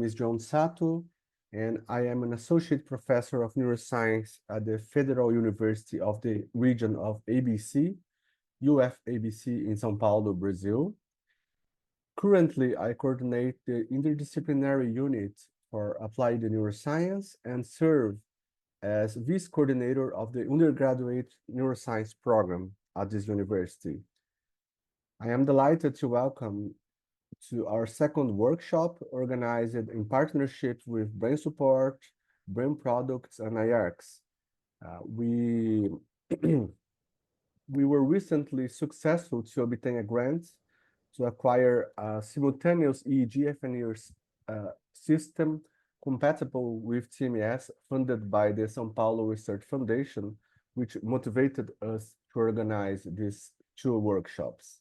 name is Sato, and I am an associate professor of neuroscience at the Federal University of the region of ABC, UFABC in São Paulo, Brazil. Currently, I coordinate the interdisciplinary unit for applied neuroscience and serve as vice coordinator of the undergraduate neuroscience program at this university. I am delighted to welcome to our second workshop organized in partnership with Brain Support, Brain Products, and NIRx. We were recently successful to obtain a grant to acquire a simultaneous EEG-fNIRS system compatible with TMS funded by the São Paulo Research Foundation, which motivated us to organize these two workshops.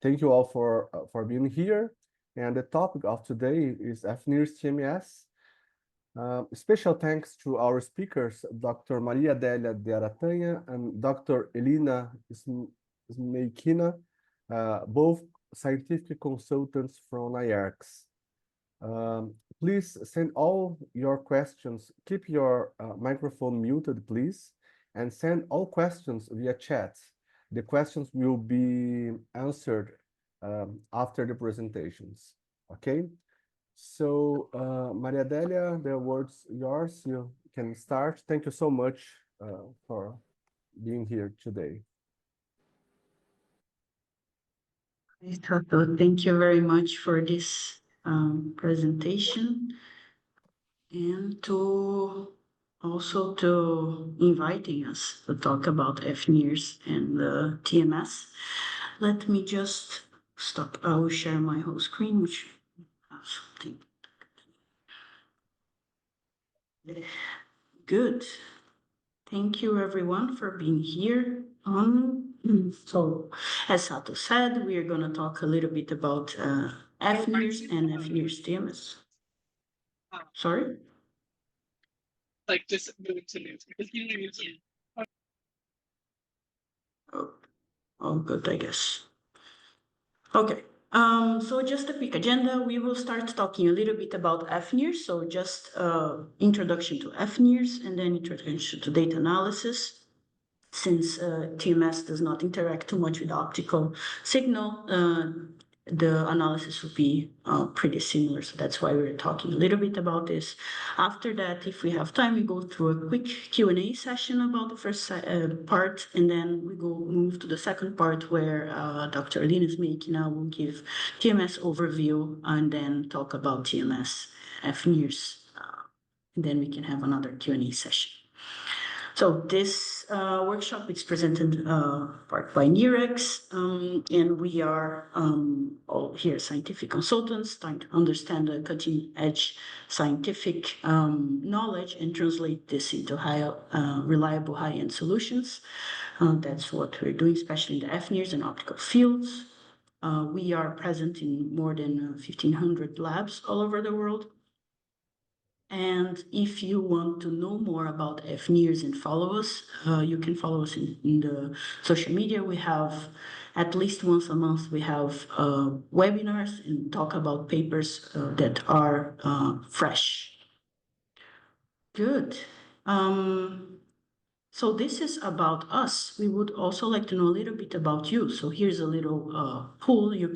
Thank you all for being here. And the topic of today is fNIRS TMS. Special thanks to our speakers, Dr. Maria Adélia de Aratanya and Dr. Elina Smeikina, both scientific consultants from NIRx. Please send all your questions. Keep your microphone muted, please, and send all questions via chat. The questions will be answered after the presentations, okay? So, Maria Adélia, the word's yours. You can start. Thank you so much for being here today. Sato, thank you very much for this presentation and also to inviting us to talk about fNIRS and the TMS. Let me just stop. I will share my whole screen, which has something. Good. Thank you everyone for being here. So, as Sato said, we are going to talk a little bit about fNIRS and fNIRS TMS. Sorry? Like just move to news because you know you can. Oh, good, I guess. Okay. So just a quick agenda. We will start talking a little bit about fNIRS. So just introduction to fNIRS and then introduction to data analysis. Since TMS does not interact too much with the optical signal, the analysis will be pretty similar. So that's why we're talking a little bit about this. After that, if we have time, we go through a quick Q&A session about the first part, and then we move to the second part where Dr. Elina Smeikina will give TMS overview and then talk about TMS, fNIRS, and then we can have another Q&A session. So this workshop is presented part by NIRx, and we are all here scientific consultants trying to understand the cutting-edge scientific knowledge and translate this into reliable high-end solutions. That's what we're doing, especially in the fNIRS and optical fields. We are present in more than 1,500 labs all over the world. And if you want to know more about fNIRS and follow us, you can follow us in the social media. We have at least once a month, we have webinars and talk about papers that are fresh. Good. So this is about us. We would also like to know a little bit about you. So here's a little poll. You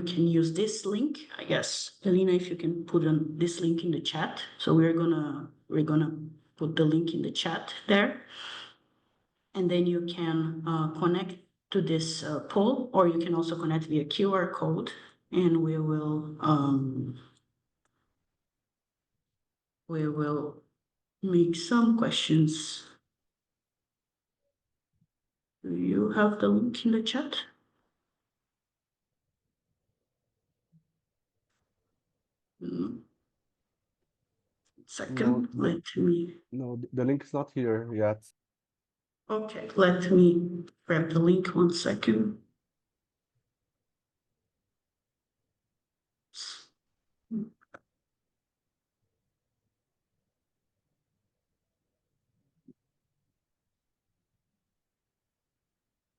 can use this link, I guess. Elina, if you can put this link in the chat. So we're gonna put the link in the chat there, and then you can connect to this poll, or you can also connect via QR code, and we will make some questions. Do you have the link in the chat? Second, let me. No, the link is not here yet. Okay, let me grab the link 1 second.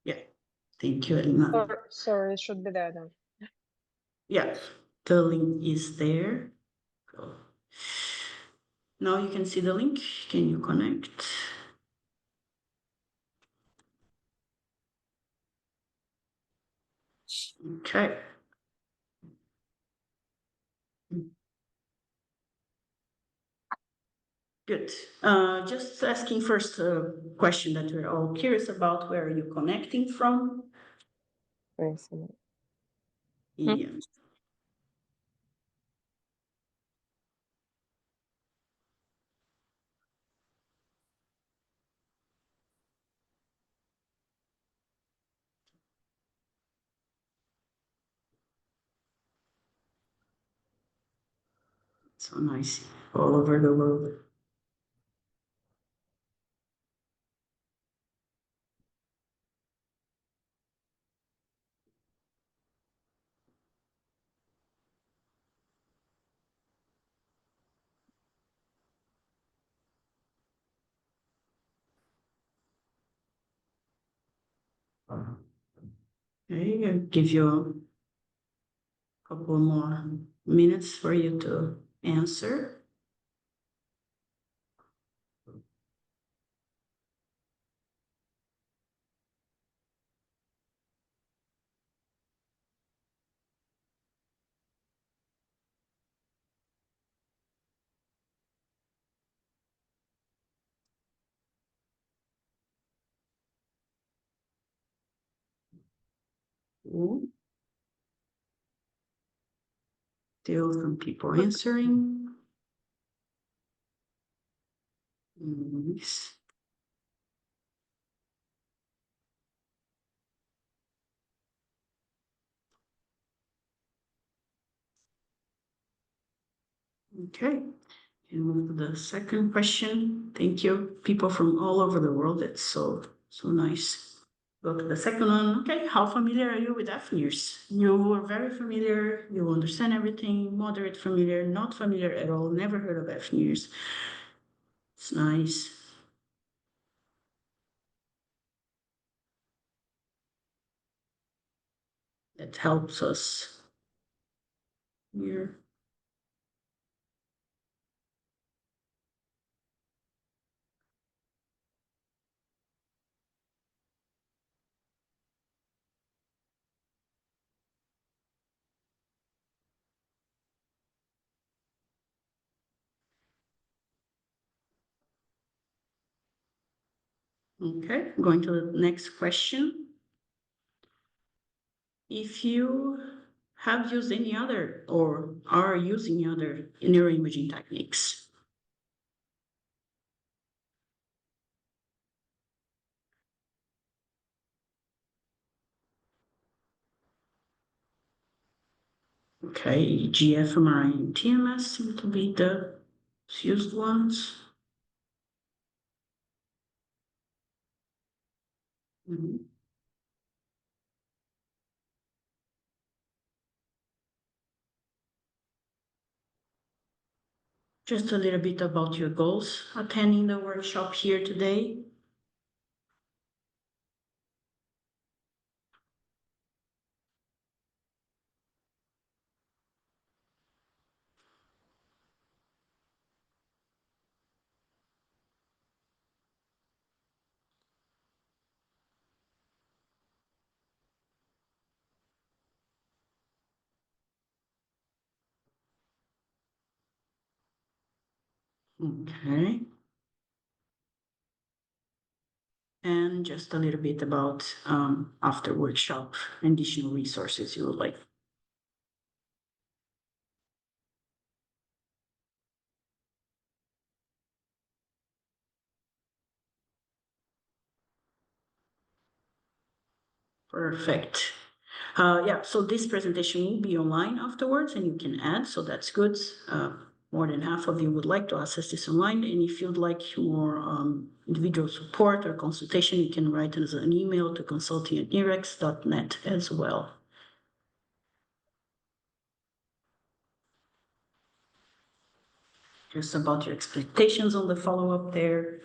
Yeah, thank you, Elina. Sorry, it should be there then. Yeah, The link is there. Now you can see the link. Can you connect? Okay. Good. Just asking first a question that we're all curious about. Where are you connecting from? Very similar. Yeah. So nice. All over the world. Okay, I'll give you a couple more minutes for you to answer. Ooh. Still some people answering. Nice. Okay, and move to the second question. Thank you, people from all over the world. It's so nice. Go to the second one. Okay, how familiar are you with fNIRS? You are very familiar. You understand everything. Moderate familiar. Not familiar at all. Never heard of fNIRS. It's nice. That helps us here. Okay, going to the next question. If you have used any other or are using other neuroimaging techniques. Okay, GFMRI and TMS seem to be the used ones. Mhm. Just a little bit about your goals attending the workshop here today. Okay. And just a little bit about after workshop additional resources you would like. Perfect. Yeah, so this presentation will be online afterwards and you can add, so that's good. More than half of you would like to access this online, and if you'd like more individual support or consultation, you can write us an email to consulting@NIRx.net as well. Just about your expectations on the follow-up there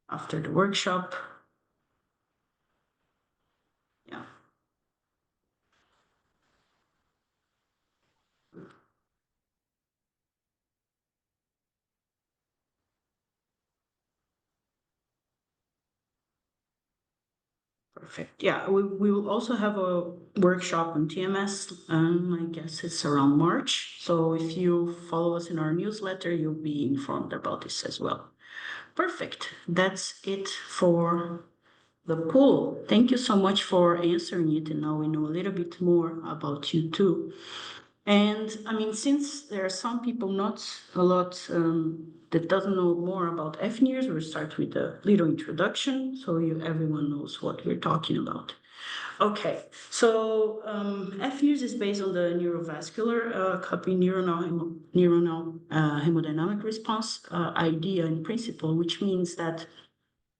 after the workshop. Yeah. Perfect. Yeah, we will also have a workshop on TMS. I guess it's around March. So if you follow us in our newsletter, you'll be informed about this as well. Perfect. That's it for the poll. Thank you so much for answering it. And now we know a little bit more about you too. And I mean, since there are some people, not a lot, that doesn't know more about fNIRS, we'll start with a little introduction so everyone knows what we're talking about. Okay, so fNIRS is based on the neurovascular coupling neuronal hemodynamic response idea in principle, which means that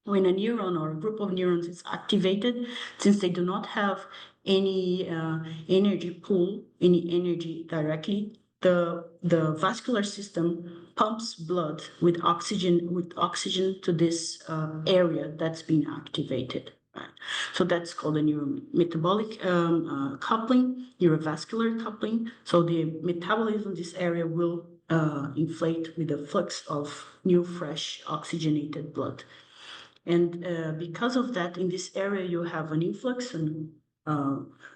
when a neuron or a group of neurons is activated, since they do not have any energy pool, any energy directly, the vascular system pumps blood with oxygen to this area that's being activated. Right? So that's called a neurometabolic coupling, neurovascular coupling. So the metabolism in this area will inflate with a flux of new, fresh, oxygenated blood. And because of that, in this area, you have an influx and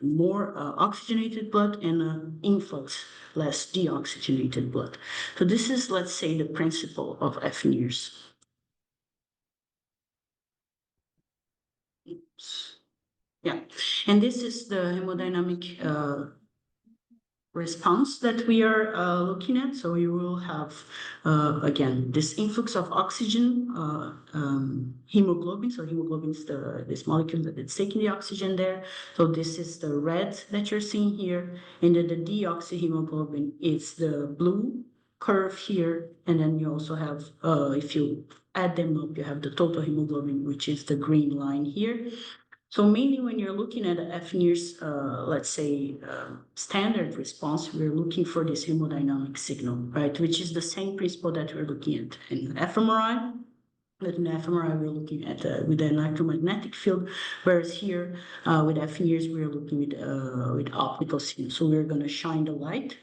more oxygenated blood and an influx, less deoxygenated blood. So this is, let's say, the principle of fNIRS. Oops. Yeah, and this is the hemodynamic response that we are looking at. So you will have, again, this influx of oxygen, hemoglobin. So hemoglobin is this molecule that it's taking the oxygen there. So this is the red that you're seeing here. And then the deoxyhemoglobin is the blue curve here. And then you also have, if you add them up, you have the total hemoglobin, which is the green line here. So mainly when you're looking at fNIRS, let's say, standard response, we're looking for this hemodynamic signal, right? Which is the same principle that we're looking at in fMRI. But in fMRI, we're looking at with an electromagnetic field, whereas here with fNIRS, we're looking with optical signal. So we're going to shine the light,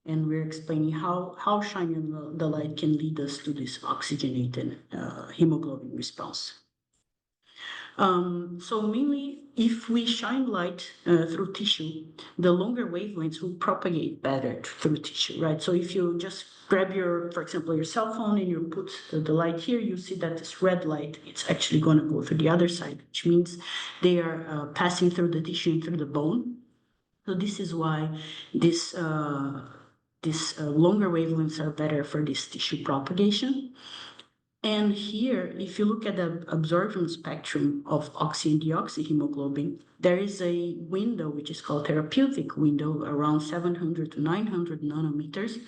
and we're explaining how shining the light can lead us to this oxygenated hemoglobin response. So mainly, if we shine light through tissue, the longer wavelengths will propagate better through tissue, right? So if you just grab for example, your cell phone and you put the light here, you see that this red light, it's actually going to go through the other side, which means they are passing through the tissue and through the bone. So this is why these longer wavelengths are better for this tissue propagation. And here, if you look at the absorption spectrum of oxy and deoxyhemoglobin, there is a window which is called therapeutic window around 700 to 900 nanometers,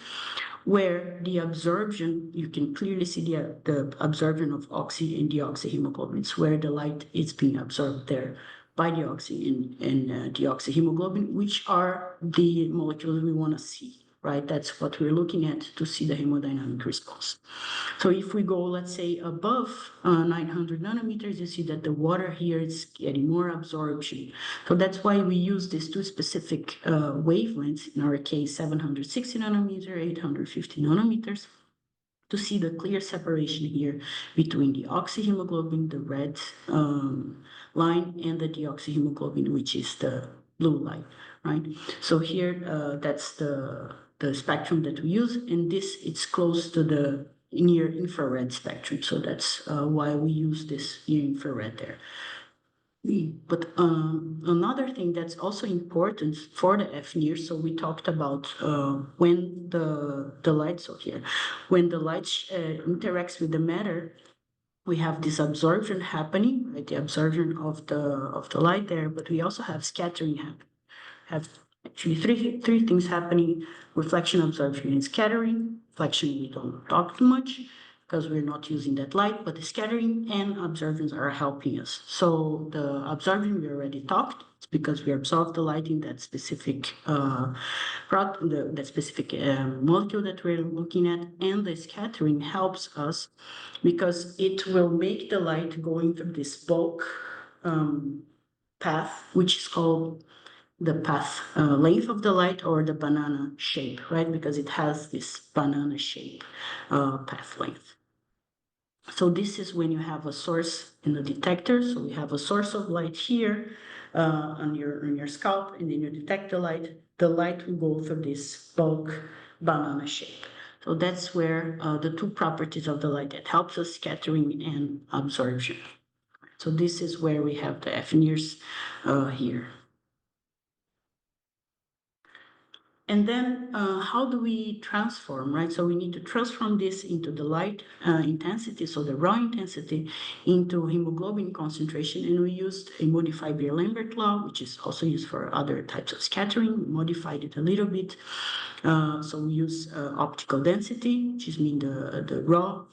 where the absorption, you can clearly see the absorption of oxy and deoxyhemoglobins, where the light is being absorbed there by the oxy and deoxyhemoglobin, which are the molecules we want to see. Right, that's what we're looking at to see the hemodynamic response. So if we go, let's say, above 900 nanometers, you see that the water here is getting more absorption. So that's why we use these two specific wavelengths, in our case, 760 nanometer, 850 nanometers, to see the clear separation here between the oxyhemoglobin, the red line, and the deoxyhemoglobin, which is the blue line, right? So here, that's the spectrum that we use, and it's close to the near infrared spectrum. So that's why we use this near infrared there. But another thing that's also important for the fNIRS, so we talked about when the light, so here, when the light interacts with the matter, we have this absorption happening, right? The absorption of the light there, but we also have scattering happening. Have actually three things happening: reflection, absorption, and scattering. Reflection, we don't talk too much because we're not using that light, but the scattering and absorptions are helping us. So the absorption, we already talked. It's because we absorb the light in that specific molecule that we're looking at, and the scattering helps us because it will make the light going through this bulk path, which is called the path length of the light, or the banana shape, right? Because it has this banana shape path length. So this is when you have a source in the detector. So we have a source of light here on your scalp, and then you detect the light. The light will go through this bulk banana shape. So that's where the two properties of the light that helps us scattering and absorption. So this is where we have the fNIRS here. And then how do we transform, right? So we need to transform this into the light intensity, so the raw intensity, into hemoglobin concentration. And we used a modified Beer-Lambert law, which is also used for other types of scattering. We modified it a little bit. So we use optical density, which is mean the raw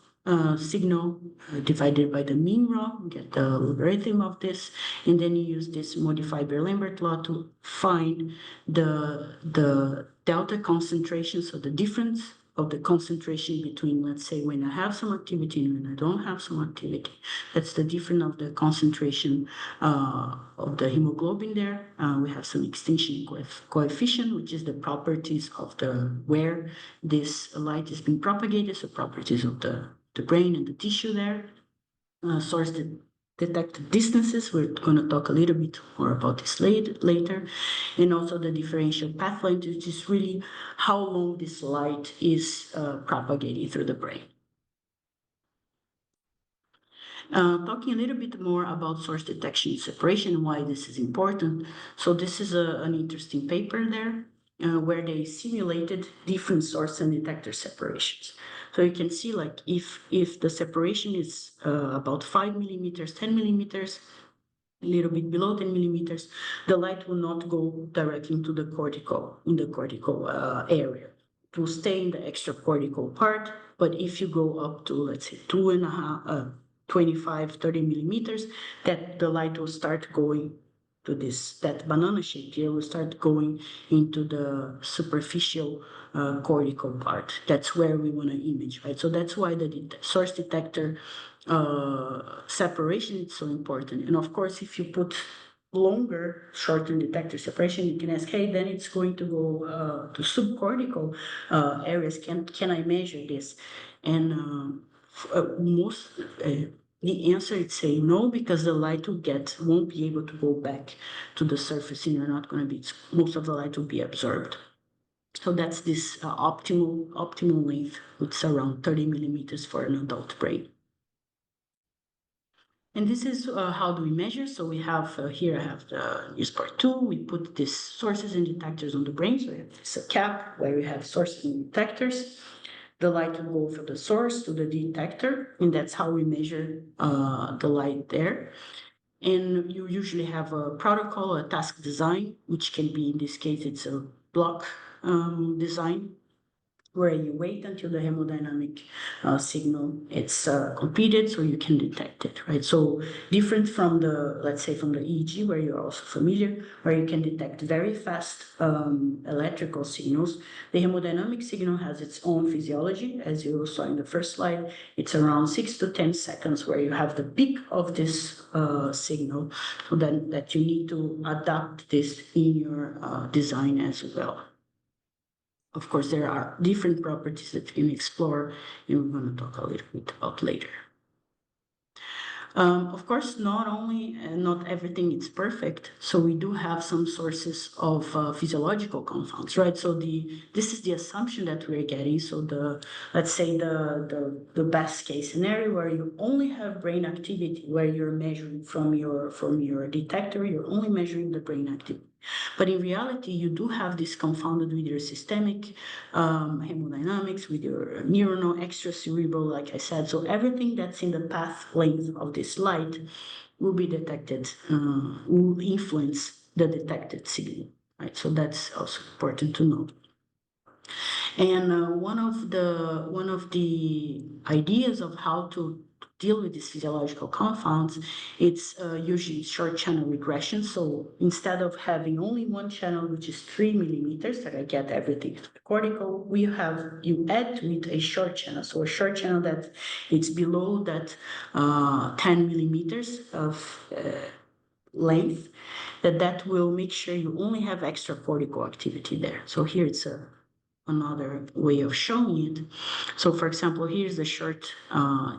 signal divided by the mean raw, get the logarithm of this, and then you use this modified Beer-Lambert law to find the delta concentration, so the difference of the concentration between, let's say, when I have some activity and when I don't have some activity. That's the difference of the concentration of the hemoglobin there. We have some extinction coefficient, which is the properties of where this light is being propagated, so properties of the brain and the tissue there. Source detected distances, we're going to talk a little bit more about this later, and also the differential path length, which is really how long this light is propagating through the brain. Talking a little bit more about source detection separation and why this is important. So this is an interesting paper there where they simulated different source and detector separations. So you can see, like, if the separation is about 5 millimeters, 10 millimeters, a little bit below 10 millimeters, the light will not go directly into the cortical, area. It will stay in the extracortical part, but if you go up to, let's say, 25, 30 millimeters, that the light will start going to that banana shape here will start going into the superficial cortical part. That's where we want to image, right? So that's why the source detector separation is so important. And of course, if you put longer shortened detector separation, you can ask, hey, then it's going to go to subcortical areas. Can I measure this? And the answer is say no, because the light won't be able to go back to the surface, and you're not going to be, most of the light will be absorbed. So that's this optimal length, which is around 30 millimeters for an adult brain. And this is how do we measure. So we have here I have the use part 2. We put these sources and detectors on the brain. So we have this cap where we have sources and detectors. The light will go from the source to the detector, and that's how we measure the light there. And you usually have a protocol, a task design, which can be, in this case, it's a block design, where you wait until the hemodynamic signal is completed so you can detect it, right? So different from let's say from the EEG, where you're also familiar, where you can detect very fast electrical signals. The hemodynamic signal has its own physiology, as you saw in the first slide. It's around 6 to 10 seconds where you have the peak of this signal, so then that you need to adapt this in your design as well. Of course, there are different properties that you can explore, and we're going to talk a little bit about later. Of course, not everything is perfect. So we do have some sources of physiological confounds, right? So this is the assumption that we're getting. So let's say the best case scenario where you only have brain activity, where you're measuring from your detector, you're only measuring the brain activity. But in reality, you do have this confounded with your systemic hemodynamics, with your neuronal, extracerebral, like I said. So everything that's in the path length of this light will be detected, will influence the detected signal, right? So that's also important to note. And one of the ideas of how to deal with these physiological confounds, it's usually short channel regression. So instead of having only one channel, which is 3 millimeters, that I get everything to the cortical, you add to it a short channel. So a short channel that it's below that 10 millimeters of length, that will make sure you only have extracortical activity there. So here it's a another way of showing it. So for example, here's the short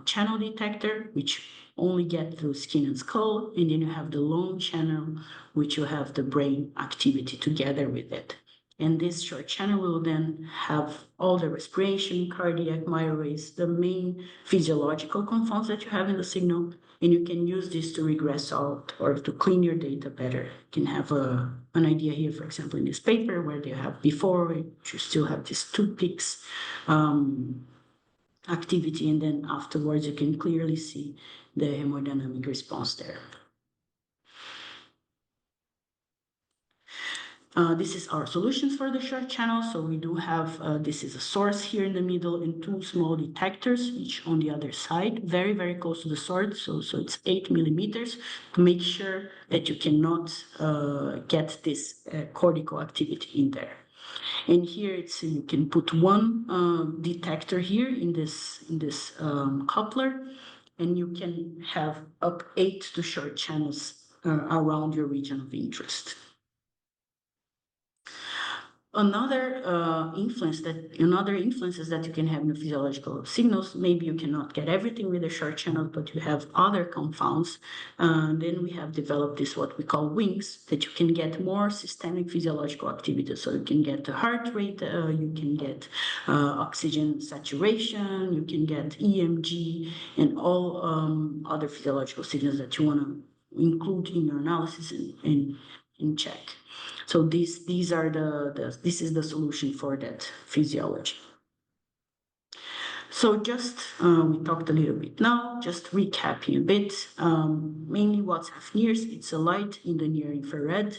channel detector, which only get through skin and skull, and then you have the long channel, which you have the brain activity together with it. And this short channel will then have all the respiration, cardiac, myorays, the main physiological confounds that you have in the signal, and you can use this to regress out or to clean your data better. You can have an idea here, for example, in this paper where they have before, you still have these toothpicks activity, and then afterwards you can clearly see the hemodynamic response there. This is our solutions for the short channel. So we do have, this is a source here in the middle and two small detectors, each on the other side, very, very close to the source. So it's 8 millimeters to make sure that you cannot get this cortical activity in there. And here it's, you can put one detector here in this coupler, and you can have up 8 to short channels around your region of interest. Another influences that you can have in the physiological signals, maybe you cannot get everything with the short channels, but you have other confounds. Then we have developed this, what we call wings, that you can get more systemic physiological activity. So you can get the heart rate, you can get oxygen saturation, you can get EMG, and all other physiological signals that you want to include in your analysis and check. So these are this is the solution for that physiology. So just, we talked a little bit now, just recapping a bit, mainly what's fNIRS, it's a light in the near infrared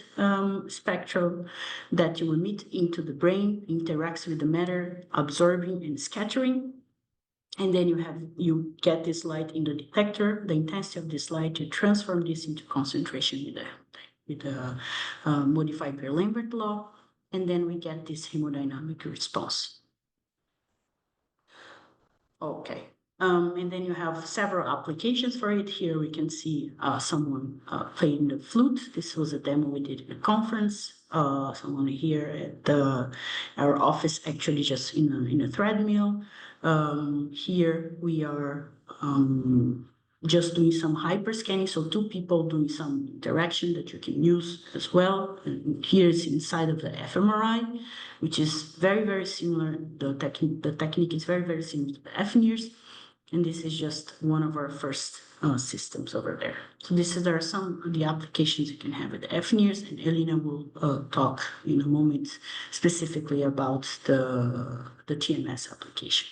spectrum that you emit into the brain, interacts with the matter, absorbing and scattering. And then you get this light in the detector, the intensity of this light, you transform this into concentration with the modified per Lambert law, and then we get this hemodynamic response. Okay, and then you have several applications for it. Here we can see someone playing the flute. This was a demo we did at a conference. Someone here at our office, actually just in a treadmill. Here we are just doing some hyperscanning, so two people doing some interaction that you can use as well. And here it's inside of the fMRI, which is very, very similar. The technique is very, very similar to the fNIRS, and this is just one of our first systems over there. So there are some of the applications you can have with the fNIRS, and Elena will talk in a moment specifically about the TMS application.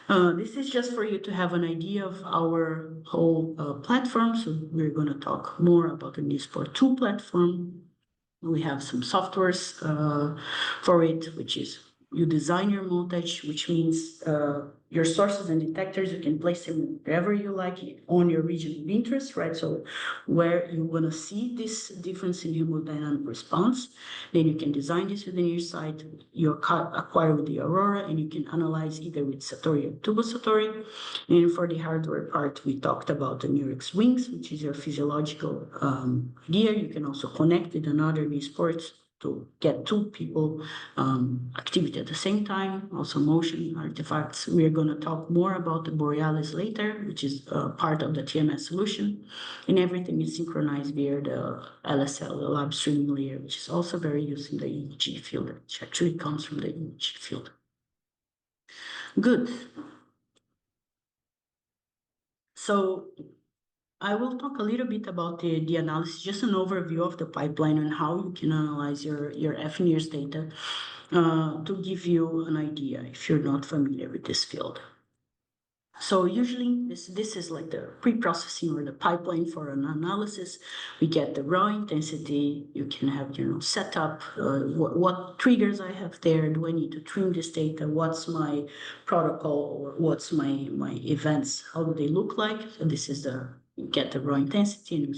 This is just for you to have an idea of our whole platform. So we're going to talk more about the NIRS 2 platform. We have some softwares for it, which is you design your montage, which means your sources and detectors, you can place them wherever you like on your region of interest, right? So where you want to see this difference in hemodynamic response, then you can design this within your site, you acquire with the Aurora, and you can analyze either with Satori or Turbo Satori. And for the hardware part, we talked about the NIRx wings, which is your physiological idea. You can also connect with another NIRs to get two people activity at the same time, also motion artifacts. We are going to talk more about the Borealis later, which is part of the TMS solution, and everything is synchronized via the LSL, the lab streaming layer, which is also very used in the EEG field, which actually comes from the EEG field. Good. So I will talk a little bit about the analysis, just an overview of the pipeline and how you can analyze your fNIRS data to give you an idea if you're not familiar with this field. So usually this is like the pre-processing or the pipeline for an analysis. We get the raw intensity. You can have, setup, what triggers I have there. Do I need to trim this data? What's my protocol or what's my events? How do they look like? So this is you get the raw intensity and you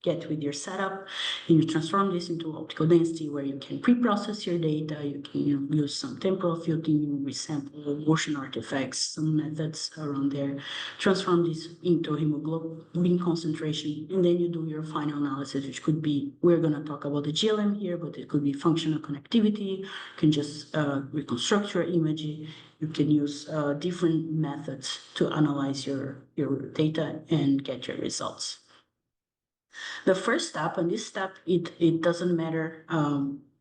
get with your setup, and you transform this into optical density where you can pre-process your data, you can use some temporal filtering, resample, motion artifacts, some methods around there, transform this into hemoglobin concentration, and then you do your final analysis, which could be, we're going to talk about the GLM here, but it could be functional connectivity, you can just reconstruct your image, you can use different methods to analyze your data and get your results. The first step, and this step, it doesn't matter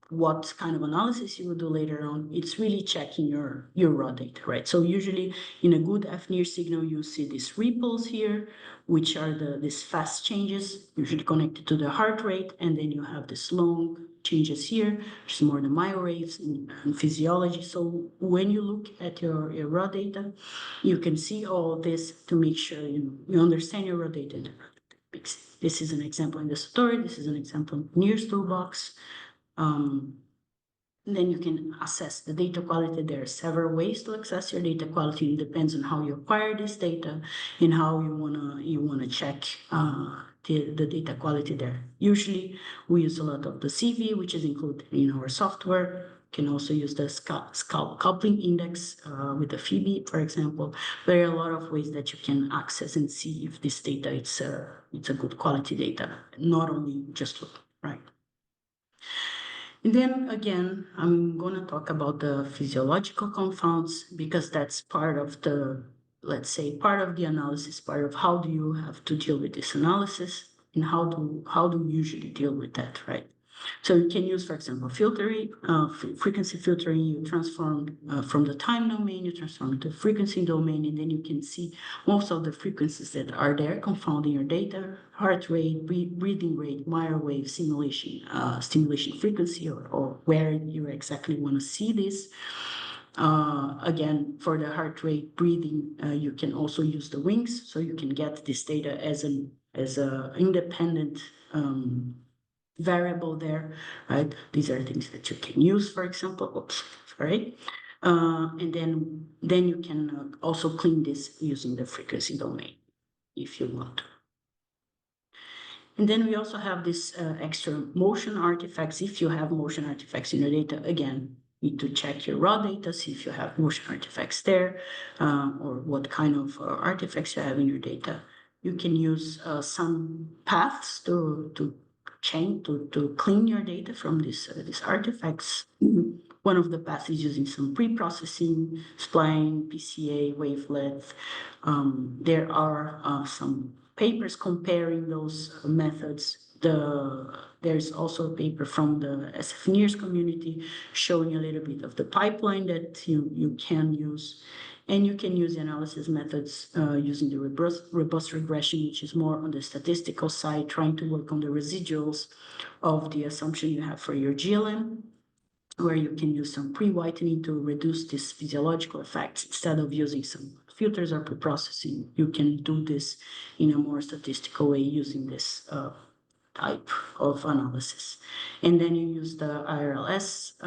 what kind of analysis you will do later on, it's really checking your raw data, right? So usually in a good fNIRS signal, you see these ripples here, which are these fast changes, usually connected to the heart rate, and then you have this long changes here, which is more the myowaves and physiology. So when you look at your raw data, you can see all this to make sure you understand your raw data. This is an example in the story. This is an example in NIRS toolbox. Then you can assess the data quality. There are several ways to access your data quality. It depends on how you acquire this data and how you wanna check the data quality there. Usually, we use a lot of the CV, which is included in our software. You can also use the scalp coupling index with the Phoebe, for example. There are a lot of ways that you can access and see if this data it's a good quality data, not only just look, right? And then again, I'm going to talk about the physiological confounds because that's part of the, let's say, part of the analysis, part of how do you have to deal with this analysis and how do you usually deal with that, right? So you can use, for example, filtering, frequency filtering. You transform from the time domain, you transform to frequency domain, and then you can see most of the frequencies that are there confounding your data: heart rate, breathing rate, microwave simulation, stimulation frequency, or where you exactly want to see this. Again, for the heart rate, breathing, you can also use the wings, so you can get this data as an independent variable there, right? These are things that you can use, for example. Oops, sorry. And then you can also clean this using the frequency domain if you want to. And then we also have this extra motion artifacts. If you have motion artifacts in your data, again, you need to check your raw data, see if you have motion artifacts there, or what kind of artifacts you have in your data. You can use some paths to clean your data from these artifacts. One of the paths is using some pre-processing, spline, PCA, wavelet. There are some papers comparing those methods. There's also a paper from the SF-NIRS community showing a little bit of the pipeline that you can use. And you can use the analysis methods using the robust regression, which is more on the statistical side, trying to work on the residuals of the assumption you have for your GLM, where you can use some pre-whitening to reduce this physiological effects. Instead of using some filters or pre-processing, you can do this in a more statistical way using this type of analysis. And then you use the IRLS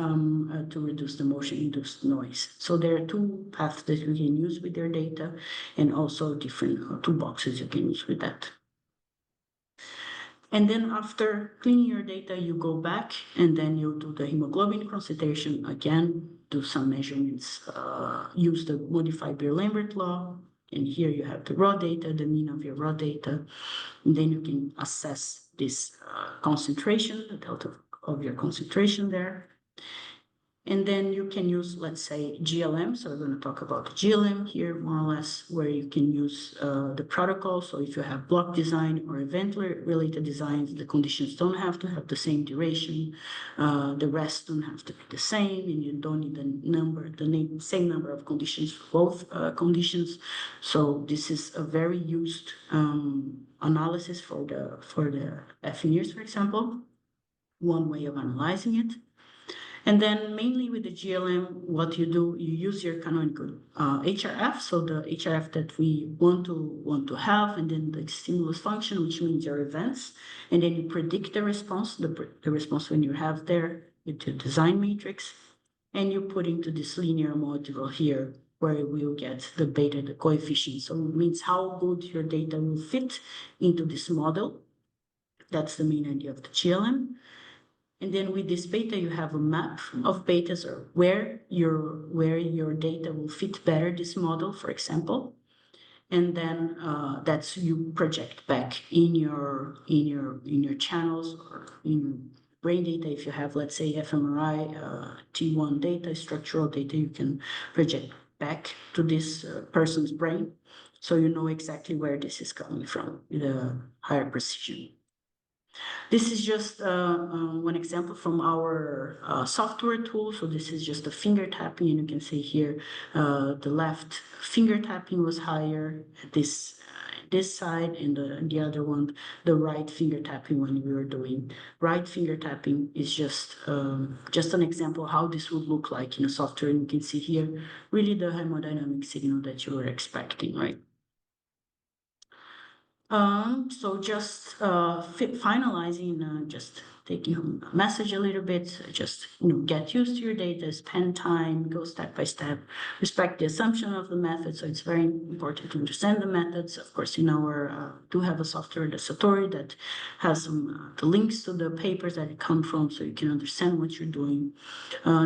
to reduce the motion-induced noise. So there are two paths that you can use with your data, and also different toolboxes you can use with that. And then after cleaning your data, you go back and then you do the hemoglobin concentration again, do some measurements, use the modified Beer-Lambert law. And here you have the raw data, the mean of your raw data. And then you can assess this concentration, the delta of your concentration there. And then you can use, let's say, GLM. So we're going to talk about GLM here, more or less, where you can use the protocol. So if you have block design or event-related designs, the conditions don't have to have the same duration. The rest don't have to be the same, and you don't need the same number of conditions for both conditions. So this is a very used analysis for the fNIRS, for example. One way of analyzing it. And then mainly with the GLM, what you do, you use your canonical HRF, so the HRF that we want to have, and then the stimulus function, which means your events, and then you predict the response, the response when you have there with your design matrix, and you put into this linear module here, where we'll get the beta, the coefficient. So it means how good your data will fit into this model. That's the main idea of the GLM. And then with this beta, you have a map of betas or where your data will fit better this model, for example. And then that's you project back in your channels or in brain data. If you have, let's say, fMRI, T1 data, structural data, you can project back to this person's brain, so you know exactly where this is coming from with a higher precision. This is just one example from our software tool. So this is just a finger tapping, and you can see here the left finger tapping was higher at this side, and the other one, the right finger tapping when we were doing right finger tapping is just an example how this would look like in a software. And you can see here really the hemodynamic signal that you were expecting, right? So just finalizing, just taking home a message a little bit, just get used to your data, spend time, go step by step, respect the assumption of the method. So it's very important to understand the methods. Of course, in our do have a software, the Satori, that has some the links to the papers that it come from, so you can understand what you're doing.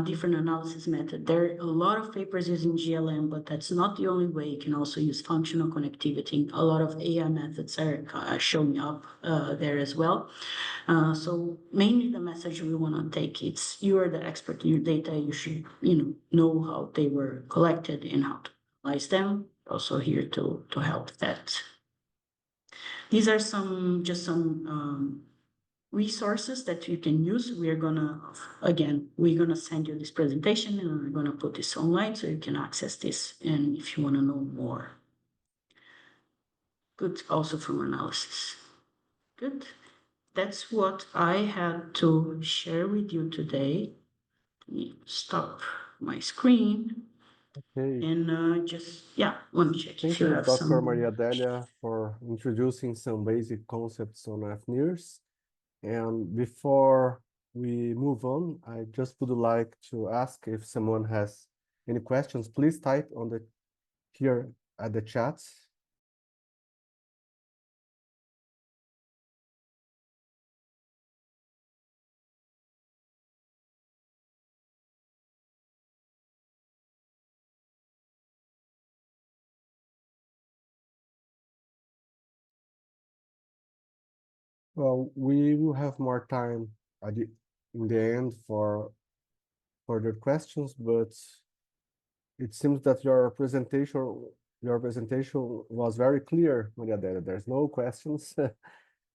Different analysis method. There are a lot of papers using GLM, but that's not the only way. You can also use functional connectivity. A lot of AI methods are showing up there as well. So mainly the message we want to take, it's you are the expert in your data. You should know how they were collected and how to analyze them. Also here to help that. These are some resources that you can use. We're gonna send you this presentation, and we're gonna put this online so you can access this, and if you want to know more. Good, also from analysis. Good. That's what I had to share with you today. Let me stop my screen. Okay. And want to check if you have Dr. some. Maria Delia, for introducing some basic concepts on fNIRS. And before we move on, I just would like to ask if someone has any questions. Please type on the here at the chat. Well, we will have more time in the end for further questions, but it seems that your presentation was very clear, Maria Delia. There's no questions.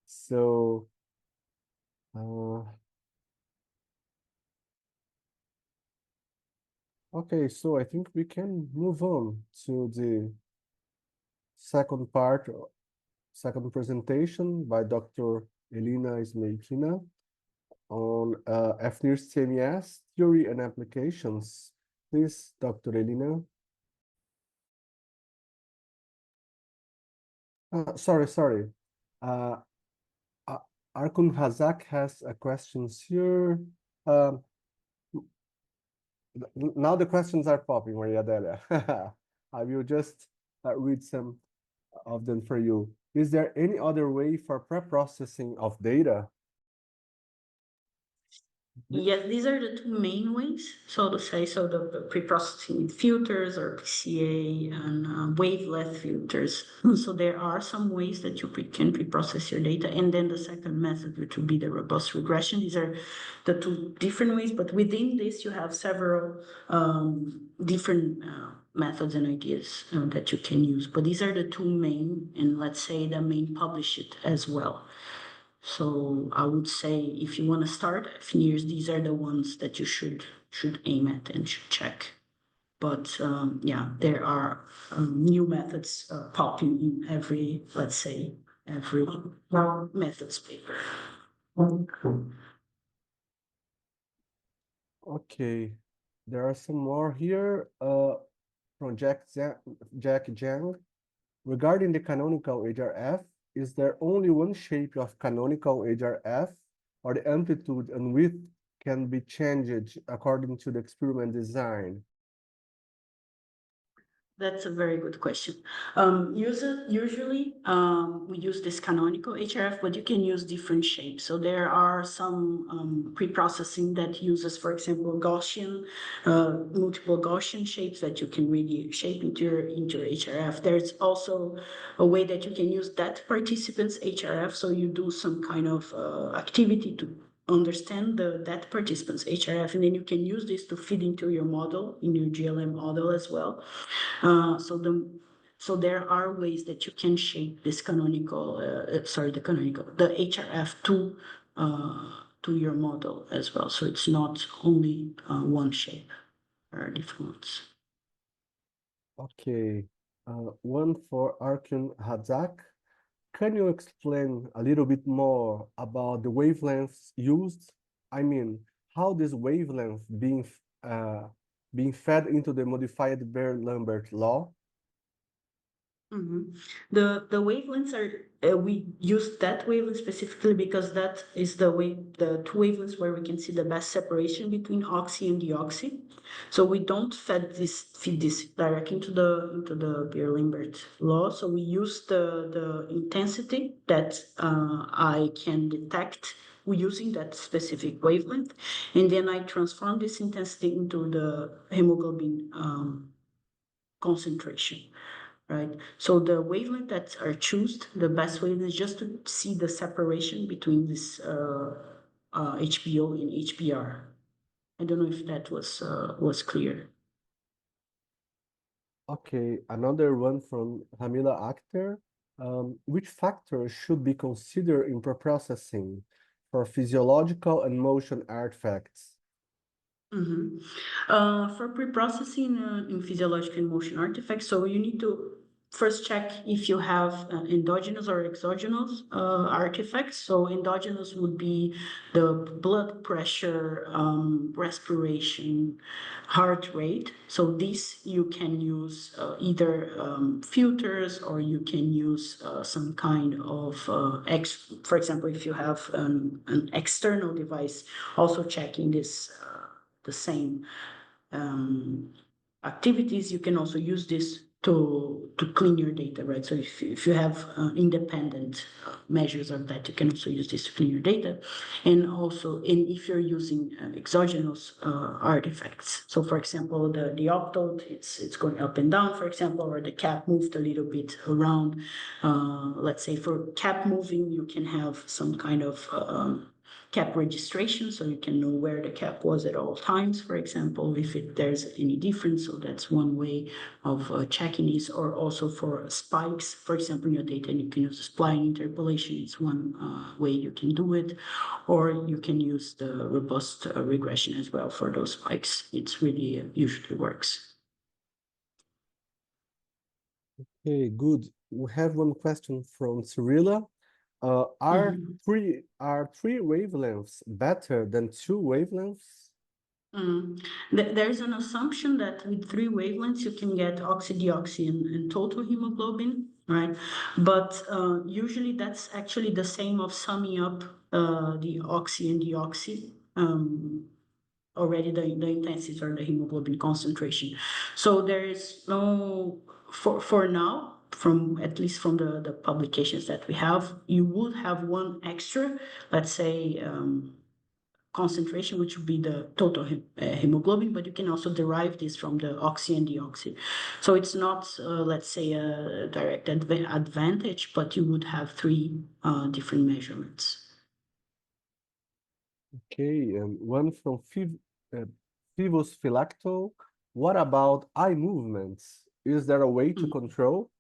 So okay, so I think we can move on to the second presentation by Dr. Elina Smeikina on fNIRS TMS theory and applications. Please, Dr. Elina. Sorry. Arkun Hazak has a question here. Now the questions are popping, Maria Delia. I will just read some of them for you. Is there any other way for pre-processing of data? Yes, these are the two main ways, so to say. So the pre-processing filters or PCA and wave-length filters. So there are some ways that you can pre-process your data. And then the second method, which would be the robust regression. These are the two different ways, but within this you have several different methods and ideas that you can use. But these are the two main, and let's say the main published as well. So I would say if you want to start fNIRS, these are the ones that you should aim at and should check. But there are new methods popping in every, let's say, every methods paper. Okay, there are some more here from Jack Zhang. Regarding the canonical HRF, is there only one shape of canonical HRF, or the amplitude and width can be changed according to the experiment design? That's a very good question. Usually, we use this canonical HRF, but you can use different shapes. So there are some pre-processing that uses, for example, Gaussian, multiple Gaussian shapes that you can really shape into your HRF. There's also a way that you can use that participant's HRF. So you do some kind of activity to understand that participant's HRF, and then you can use this to feed into your model, in your GLM model as well. So there are ways that you can shape this the HRF to your model as well. So it's not only one shape, there are different ones. Okay, one for Arkun Hadzak. Can you explain a little bit more about the wavelengths used? I mean, how this wavelength being fed into the modified Beer-Lambert law? The wavelengths are we use that wavelength specifically because that is the two wavelengths where we can see the best separation between oxy and deoxy. So we don't feed this directly into the Beer-Lambert law. So we use the intensity that I can detect using that specific wavelength, and then I transform this intensity into the hemoglobin concentration. Right. So the wavelength that are chosen, the best wavelength is just to see the separation between this HPO and HBr. I don't know if that was clear. Okay, another one from Hamila Akhter. Which factors should be considered in preprocessing for physiological and motion artifacts? For preprocessing in physiological and motion artifacts, so you need to first check if you have endogenous or exogenous artifacts. So endogenous would be the blood pressure, respiration, heart rate. So this you can use either filters, or you can use some kind of for example, if you have an external device also checking this the same activities, you can also use this to clean your data, right? So if you have independent measures of that, you can also use this to clean your data. And also, if you're using exogenous artifacts, so for example, the optote, it's going up and down, for example, or the cap moved a little bit around. Let's say for cap moving, you can have some kind of cap registration, so you can know where the cap was at all times, for example, if there's any difference. So that's one way of checking this, or also for spikes, for example, in your data, and you can use spline interpolation. It's one way you can do it, or you can use the robust regression as well for those spikes. It's really usually works. Okay, good. We have one question from Cyrilla. Are three wavelengths better than two wavelengths? There's an assumption that with 3 wavelengths you can get oxy-deoxy and total hemoglobin, right? But usually that's actually the same of summing up the oxy and deoxy, already the intensity or the hemoglobin concentration. So there is no, for now, at least from the publications that we have, you would have one extra, let's say, concentration, which would be the total hemoglobin, but you can also derive this from the oxy and deoxy. So it's not, let's say, a direct advantage, but you would have 3 different measurements. Okay, and one from Fivos Philacto. What about eye movements? Is there a way to control?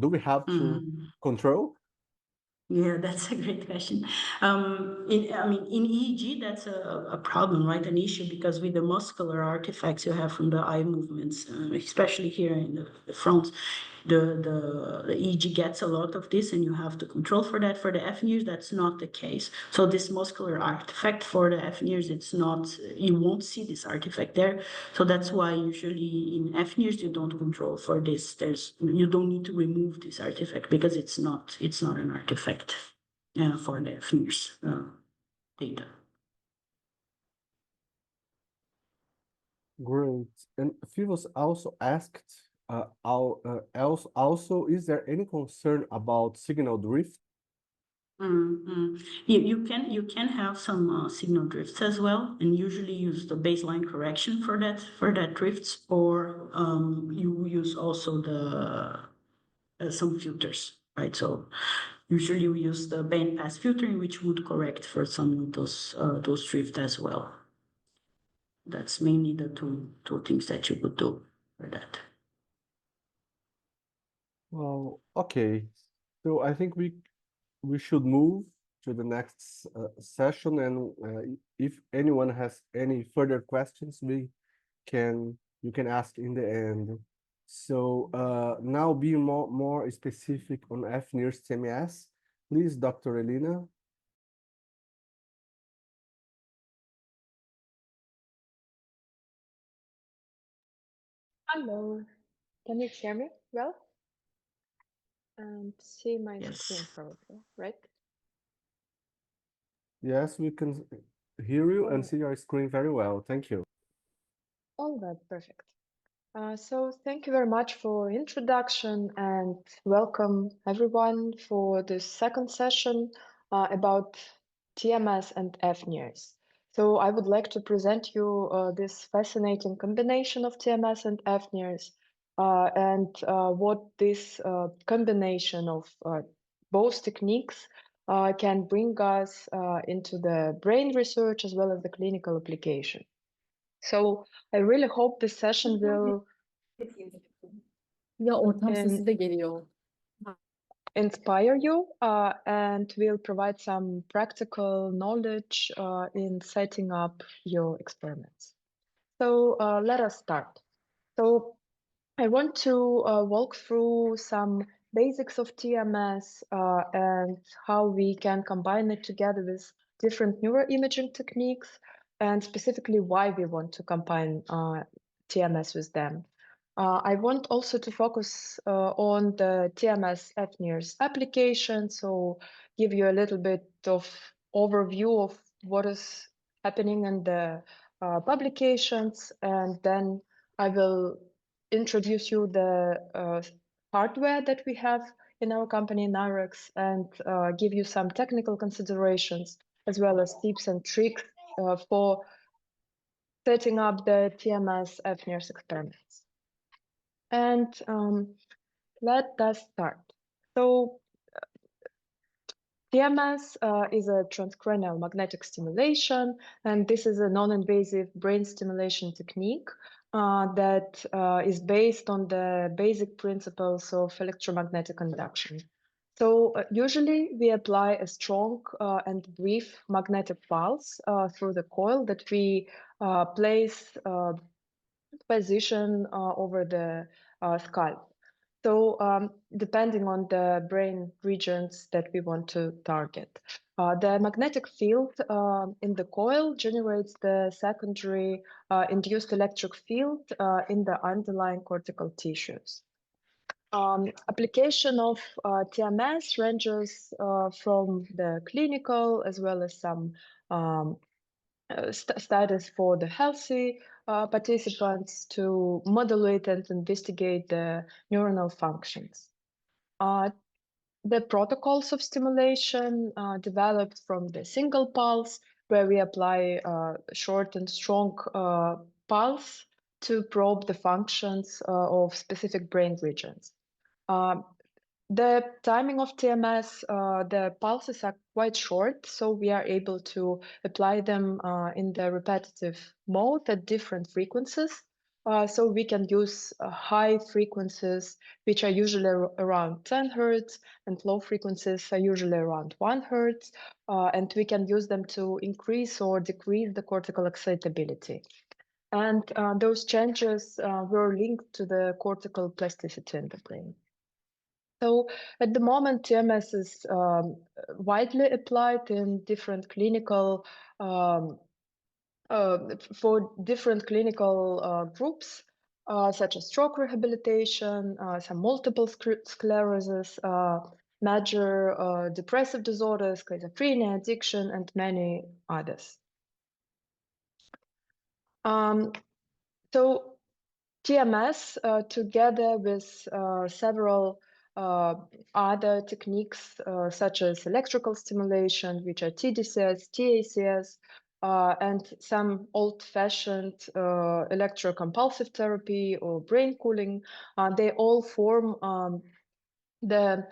Do we have to control? Yeah, that's a great question. In EEG, that's a problem, right? An issue, because with the muscular artifacts you have from the eye movements, especially here in the front, the EEG gets a lot of this, and you have to control for that. For the fNIRS, that's not the case. So this muscular artifact for the fNIRS, it's not, you won't see this artifact there. So that's why usually in fNIRS you don't control for this. You don't need to remove this artifact because it's not an artifact for the fNIRS data. Great. And Fivos also asked Also, is there any concern about signal drift? You can have some signal drifts as well, and usually use the baseline correction for that drifts, or you use also the some filters, right? So usually we use the bandpass filtering, which would correct for some of those drift as well. That's mainly the two things that you would do for that. Well, okay. So I think we should move to the next session, and if anyone has any further questions, you can ask in the end. So now being more specific on fNIRS TMS, please, Dr. Elena. Hello. Can you hear me well? See my Yes. screen probably, right? Yes, we can hear you and Alright. see your screen very well. Thank you. All right, perfect. So thank you very much for introduction and welcome everyone for this second session about TMS and fNIRS. So I would like to present you this fascinating combination of TMS and fNIRS and what this combination of both techniques can bring us into the brain research as well as the clinical application. So I really hope this session will Ya ortam sesi de geliyor. inspire you and will provide some practical knowledge in setting up your experiments. So let us start. So I want to walk through some basics of TMS and how we can combine it together with different neuroimaging techniques, and specifically why we want to combine TMS with them. I want also to focus on the TMS-fNIRS application, so give you a little bit of overview of what is happening in the publications, and then I will introduce you the hardware that we have in our company NIRx, and give you some technical considerations as well as tips and tricks for setting up the TMS-fNIRS experiments. And let us start. So TMS is a transcranial magnetic stimulation, and this is a non-invasive brain stimulation technique that is based on the basic principles of electromagnetic induction. So usually we apply a strong and brief magnetic pulse through the coil that we place position over the scalp. So depending on the brain regions that we want to target. The magnetic field in the coil generates the secondary induced electric field in the underlying cortical tissues. Application of TMS ranges from the clinical as well as some studies for the healthy participants to modulate and investigate the neuronal functions. The protocols of stimulation developed from the single pulse, where we apply short and strong pulse to probe the functions of specific brain regions. The timing of TMS, the pulses are quite short, so we are able to apply them in the repetitive mode at different frequencies. So we can use high frequencies, which are usually around 10 Hertz, and low frequencies are usually around 1 Hertz, and we can use them to increase or decrease the cortical excitability. And those changes were linked to the cortical plasticity in the brain. So at the moment, TMS is widely applied in different clinical, for different clinical groups, such as stroke rehabilitation, some multiple sclerosis, major depressive disorders, schizophrenia, addiction, and many others. So TMS, together with several other techniques such as electrical stimulation, which are TDCS, TACS, and some old-fashioned electrocompulsive therapy or brain cooling, they all form the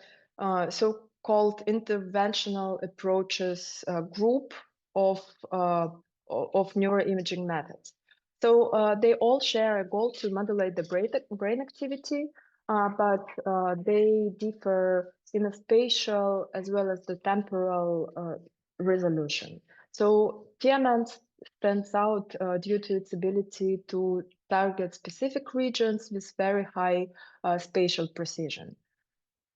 so-called interventional approaches group of neuroimaging methods. So they all share a goal to modulate the brain activity, but they differ in the spatial as well as the temporal resolution. So TMS stands out due to its ability to target specific regions with very high spatial precision.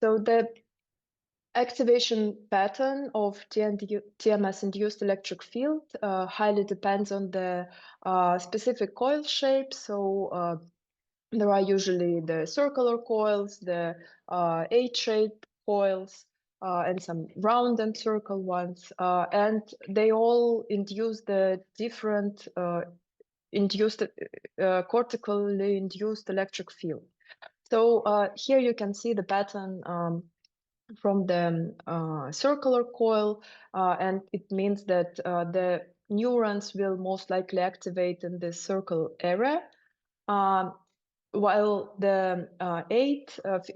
So the activation pattern of TMS-induced electric field highly depends on the specific coil shape. So there are usually the circular coils, the H-shaped coils, and some round and circle ones, and they all induce the different cortically induced electric field. So here you can see the pattern from the circular coil, and it means that the neurons will most likely activate in the circle area, while the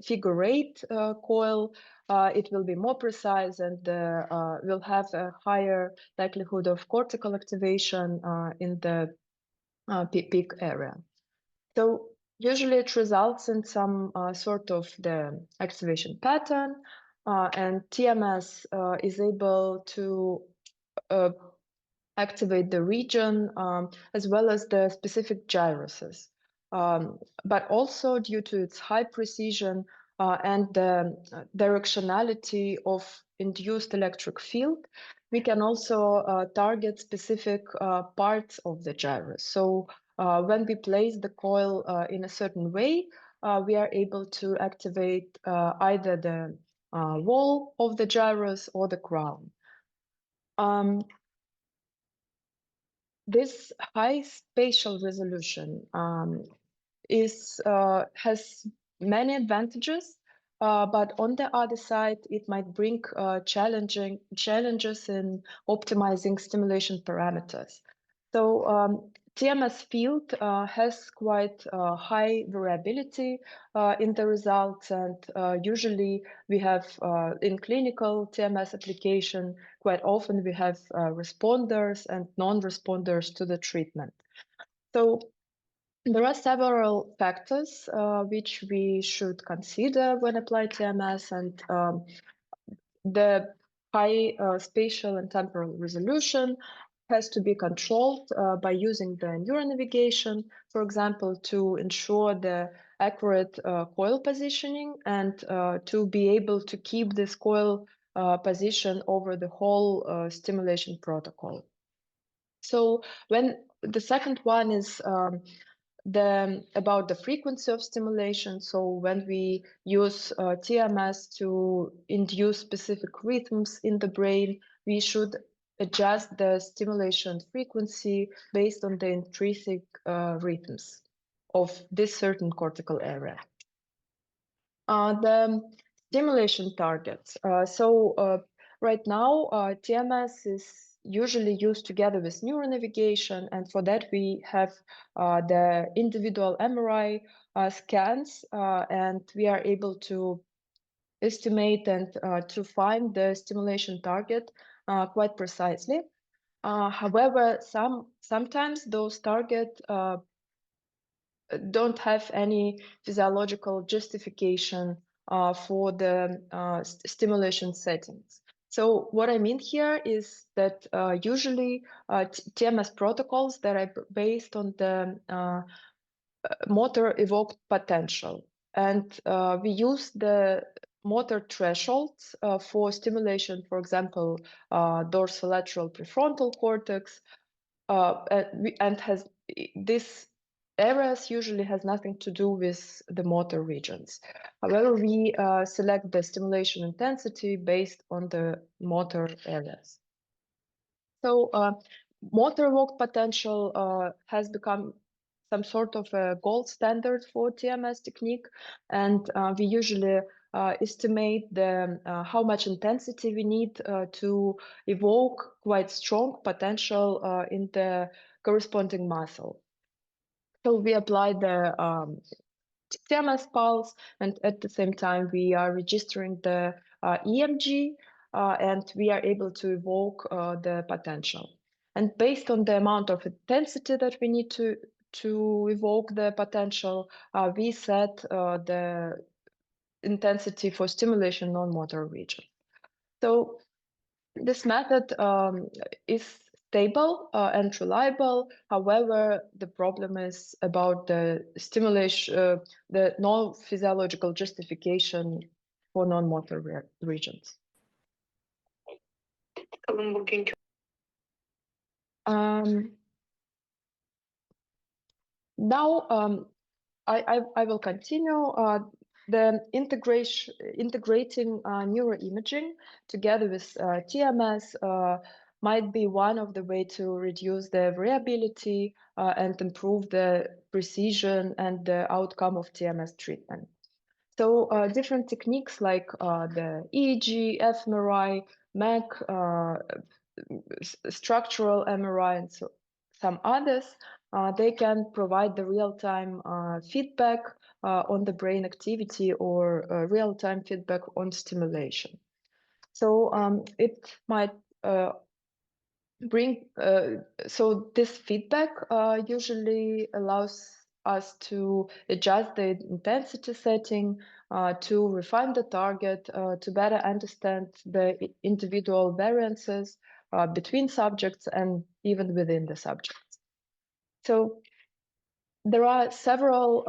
figure 8 coil, it will be more precise and will have a higher likelihood of cortical activation in the peak area. So usually it results in some sort of the activation pattern, and TMS is able to activate the region as well as the specific gyruses. But also due to its high precision and the directionality of induced electric field, we can also target specific parts of the gyrus. So when we place the coil in a certain way, we are able to activate either the wall of the gyrus or the crown. This high spatial resolution has many advantages, but on the other side, it might bring challenges in optimizing stimulation parameters. So TMS field has quite high variability in the results, and usually we have in clinical TMS application, quite often we have responders and non-responders to the treatment. So there are several factors which we should consider when applying TMS, and the high spatial and temporal resolution has to be controlled by using the neuronavigation, for example, to ensure the accurate coil positioning and to be able to keep this coil position over the whole stimulation protocol. So when the second one is about the frequency of stimulation. So when we use TMS to induce specific rhythms in the brain, we should adjust the stimulation frequency based on the intrinsic rhythms of this certain cortical area. The stimulation targets. Right now, TMS is usually used together with neuronavigation, and for that we have the individual MRI scans, and we are able to estimate and to find the stimulation target quite precisely. However, sometimes those targets don't have any physiological justification for the stimulation settings. So what I mean here is that usually TMS protocols that are based on the motor evoked potential, and we use the motor thresholds for stimulation, for example, dorsolateral prefrontal cortex, and has this areas usually has nothing to do with the motor regions. However, we select the stimulation intensity based on the motor areas. So motor evoked potential has become some sort of a gold standard for TMS technique, and we usually estimate the how much intensity we need to evoke quite strong potential in the corresponding muscle. So we apply the TMS pulse, and at the same time we are registering the EMG, and we are able to evoke the potential. And based on the amount of intensity that we need to evoke the potential, we set the intensity for stimulation non-motor region. So this method is stable and reliable. However, the problem is about the stimulation, the non-physiological justification for non-motor regions. Now I will continue. The integrating neuroimaging together with TMS might be one of the way to reduce the variability and improve the precision and the outcome of TMS treatment. So different techniques like the EEG, fMRI, MEC, structural MRI, and so some others, they can provide the real-time feedback on the brain activity or real-time feedback on stimulation. So it might bring, so this feedback usually allows us to adjust the intensity setting, to refine the target, to better understand the individual variances between subjects and even within the subjects. So there are several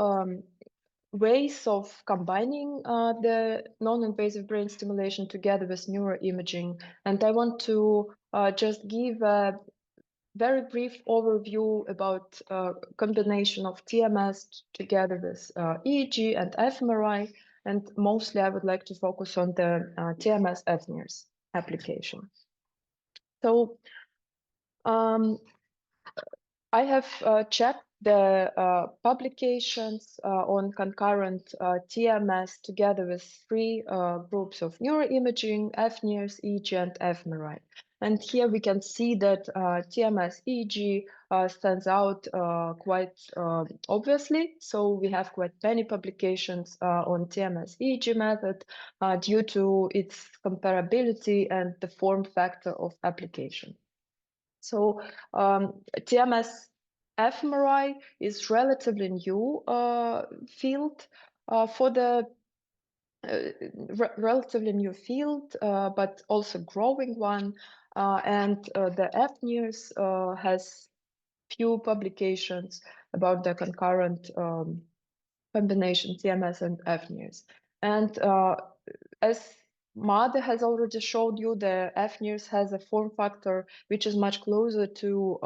ways of combining the non-invasive brain stimulation together with neuroimaging, and I want to just give a very brief overview about combination of TMS together with EEG and fMRI, and mostly I would like to focus on the TMS-fNIRS application. So I have checked the publications on concurrent TMS together with three groups of neuroimaging, fNIRS, EEG, and fMRI. And here we can see that TMS-EEG stands out quite obviously. So we have quite many publications on TMS-EEG method due to its comparability and the form factor of application. So TMS-fMRI is relatively new field for the relatively new field, but also growing one. And the fNIRS has few publications about the concurrent combination TMS and fNIRS. And as Made has already showed you, the fNIRS has a form factor which is much closer to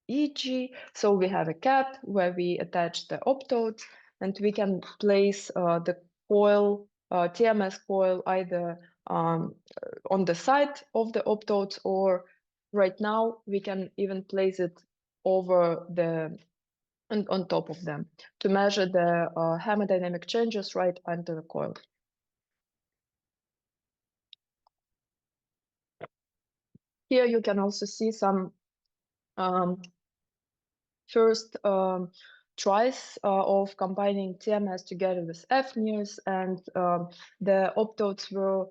EEG. So we have a cap where we attach the optodes, and we can place the coil, TMS coil, either on the side of the optodes, or right now we can even place it over the and on top of them to measure the hemodynamic changes right under the coil. Here you can also see some first tries of combining TMS together with fNIRS, and the optodes were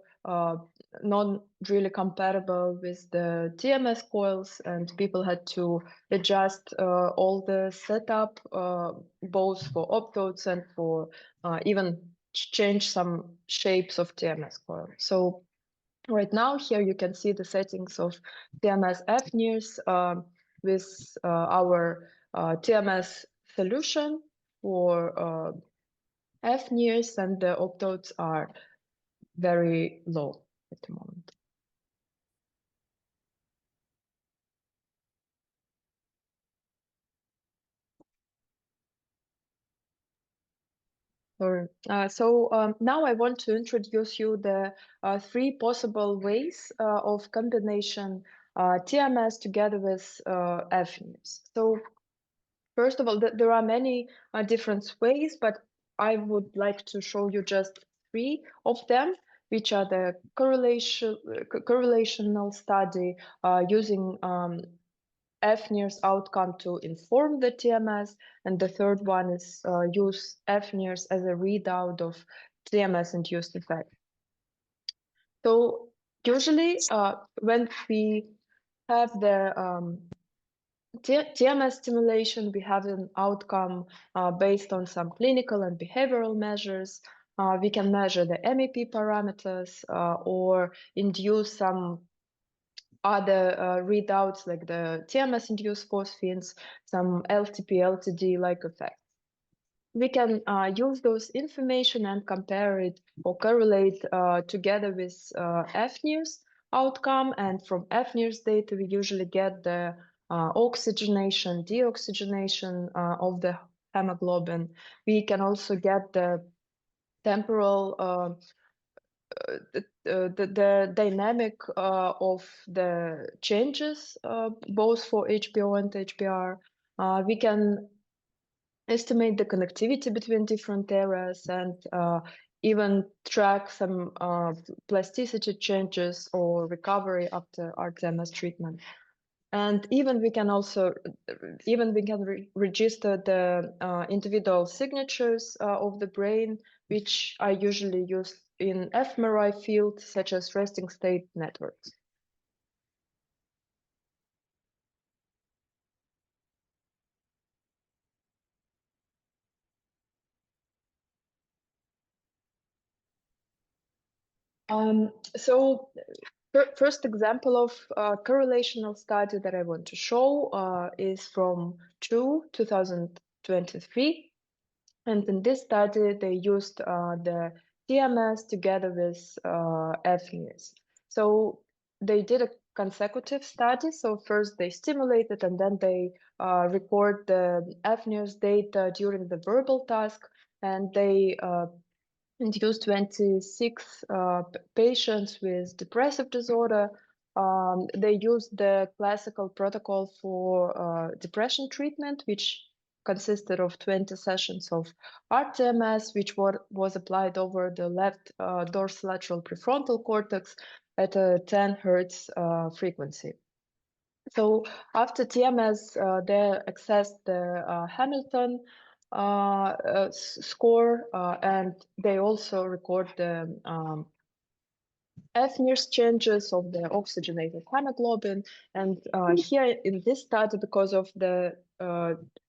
not really compatible with the TMS coils, and people had to adjust all the setup, both for optodes and for even change some shapes of TMS coil. So right now, here you can see the settings of TMS-fNIRS with our TMS solution for fNIRS, and the optodes are very low at the moment. So now I want to introduce you the three possible ways of combination TMS together with fNIRS. So First of all, there are many different ways, but I would like to show you just 3 of them, which are the correlational study using fNIRS outcome to inform the TMS, and the third one is use fNIRS as a readout of TMS-induced effect. So usually when we have the TMS stimulation, we have an outcome based on some clinical and behavioral measures. We can measure the MEP parameters or induce some other readouts like the TMS-induced phosphines, some LTP, LTD-like effects. We can use those information and compare it or correlate together with fNIRS outcome. And from fNIRS data, we usually get the oxygenation, deoxygenation of the hemoglobin. We can also get the temporal the dynamic of the changes both for HPO and HPR. We can estimate the connectivity between different areas and even track some plasticity changes or recovery after RTMS treatment. And even we can also register the individual signatures of the brain, which are usually used in fMRI field, such as resting state networks. So first example of correlational study that I want to show is from 2023. And in this study, they used the TMS together with fNIRS. So they did a consecutive study. So first they stimulated and then they record the fNIRS data during the verbal task. And they induced 26 patients with depressive disorder. They used the classical protocol for depression treatment, which consisted of 20 sessions of RTMS, which was applied over the left dorsolateral prefrontal cortex at a 10 Hertz frequency. So after TMS, they accessed the Hamilton score, and they also record the fNIRS changes of the oxygenated hemoglobin. And here in this study, because of the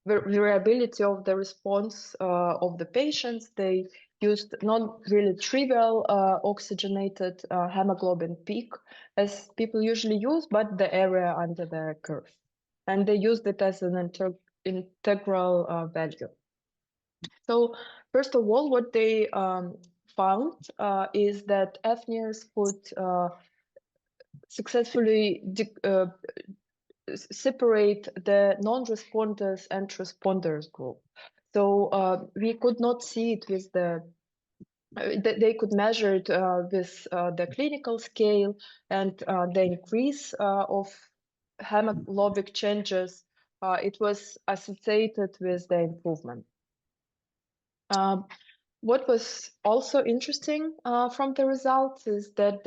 variability of the response of the patients, they used not really trivial oxygenated hemoglobin peak as people usually use, but the area under the curve. And they used it as an integral value. So first of all, what they found is that fNIRS could successfully separate the non-responders and responders group. So we could not see it with the they could measure it with the clinical scale, and the increase of hemoglobic changes, it was associated with the improvement. What was also interesting from the results is that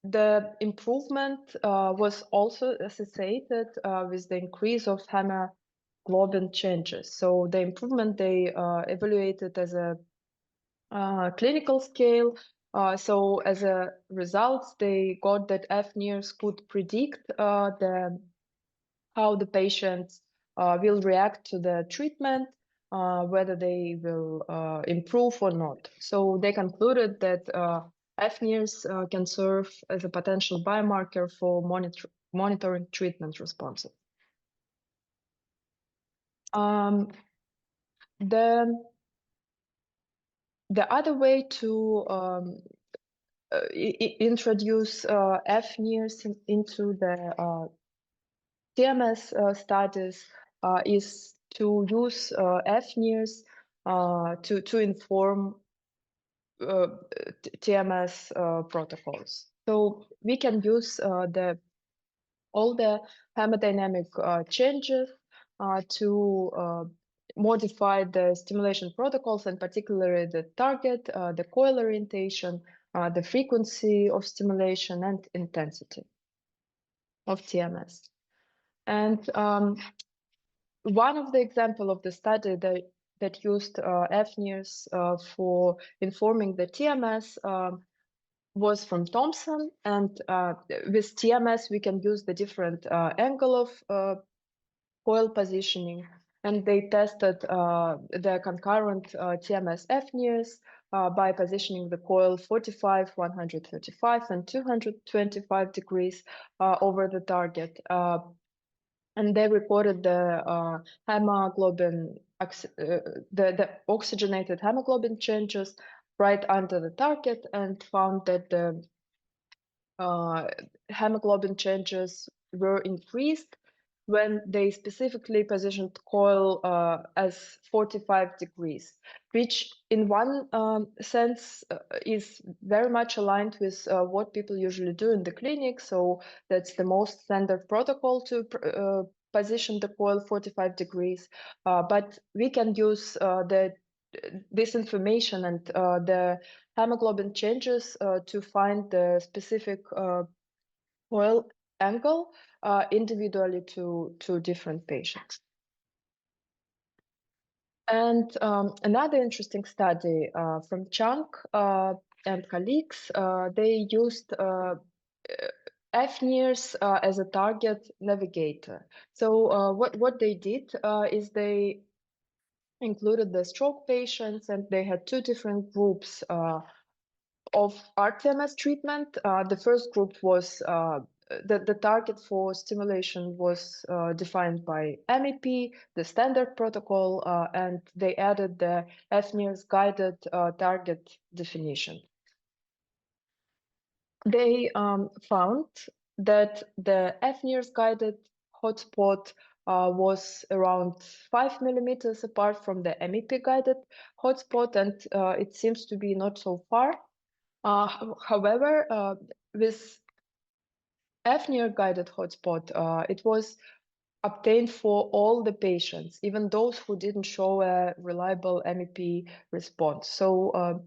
the improvement was also associated with the increase of hemoglobin changes. So the improvement they evaluated as a clinical scale. So as a result, they got that fNIRS could predict how the patients will react to the treatment, whether they will improve or not. So they concluded that fNIRS can serve as a potential biomarker for monitoring treatment responses. The other way to introduce fNIRS into the TMS studies is to use fNIRS to inform TMS protocols. So we can use all the hemodynamic changes to modify the stimulation protocols, and particularly the target, the coil orientation, the frequency of stimulation, and intensity of TMS. And one of the example of the study that used fNIRS for informing the TMS was from Thomson. And with TMS, we can use the different angle of coil positioning. And they tested the concurrent TMS-fNIRS by positioning the coil 45, 135, and 225 degrees over the target. And they recorded the hemoglobin, the oxygenated hemoglobin changes right under the target, and found that the hemoglobin changes were increased when they specifically positioned coil as 45 degrees, which in one sense is very much aligned with what people usually do in the clinic. So that's the most standard protocol to position the coil 45 degrees. But we can use this information and the hemoglobin changes to find the specific coil angle individually to different patients. And another interesting study from Chang and colleagues, they used fNIRS as a target navigator. So what they did is they included the stroke patients, and they had two different groups of RTMS treatment. The first group was the target for stimulation was defined by MEP, the standard protocol, and they added the fNIRS guided target definition. They found that the fNIRS guided hotspot was around 5 millimeters apart from the MEP guided hotspot, and it seems to be not so far. However, with fNIRS guided hotspot, it was obtained for all the patients, even those who didn't show a reliable MEP response. So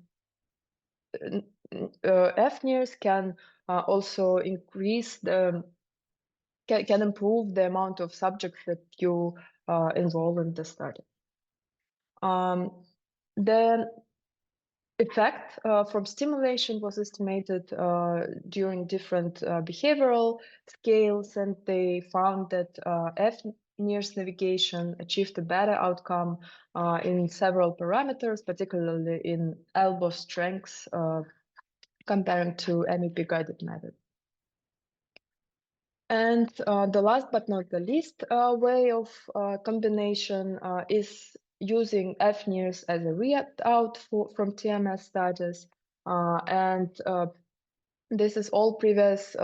fNIRS can also increase the, can improve the amount of subjects that you enroll in the study. The effect from stimulation was estimated during different behavioral scales, and they found that fNIRS navigation achieved a better outcome in several parameters, particularly in elbow strength comparing to MEP guided method. And the last but not the least way of combination is using fNIRS as a readout from TMS studies. And this is all previous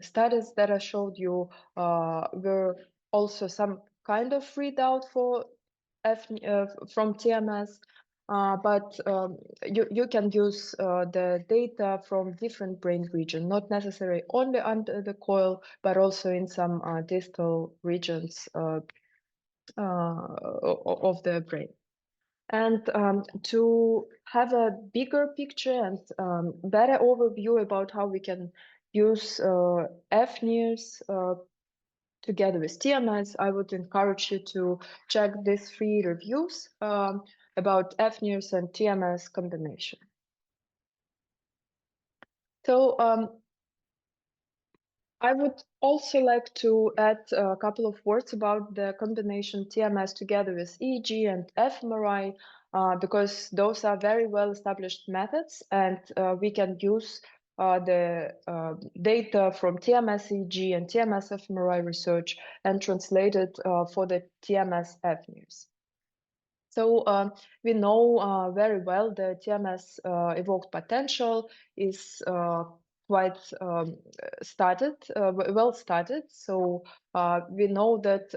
studies that I showed you were also some kind of readout for from TMS. But you can use the data from different brain regions, not necessarily only under the coil, but also in some distal regions of the brain. And to have a bigger picture and better overview about how we can use fNIRS together with TMS, I would encourage you to check these 3 reviews about fNIRS and TMS combination. So I would also like to add a couple of words about the combination TMS together with EEG and fMRI, because those are very well established methods, and we can use the data from TMS-EEG and TMS-fMRI research and translate it for the TMS-fNIRS. So we know very well the TMS evoked potential is quite well studied. So we know that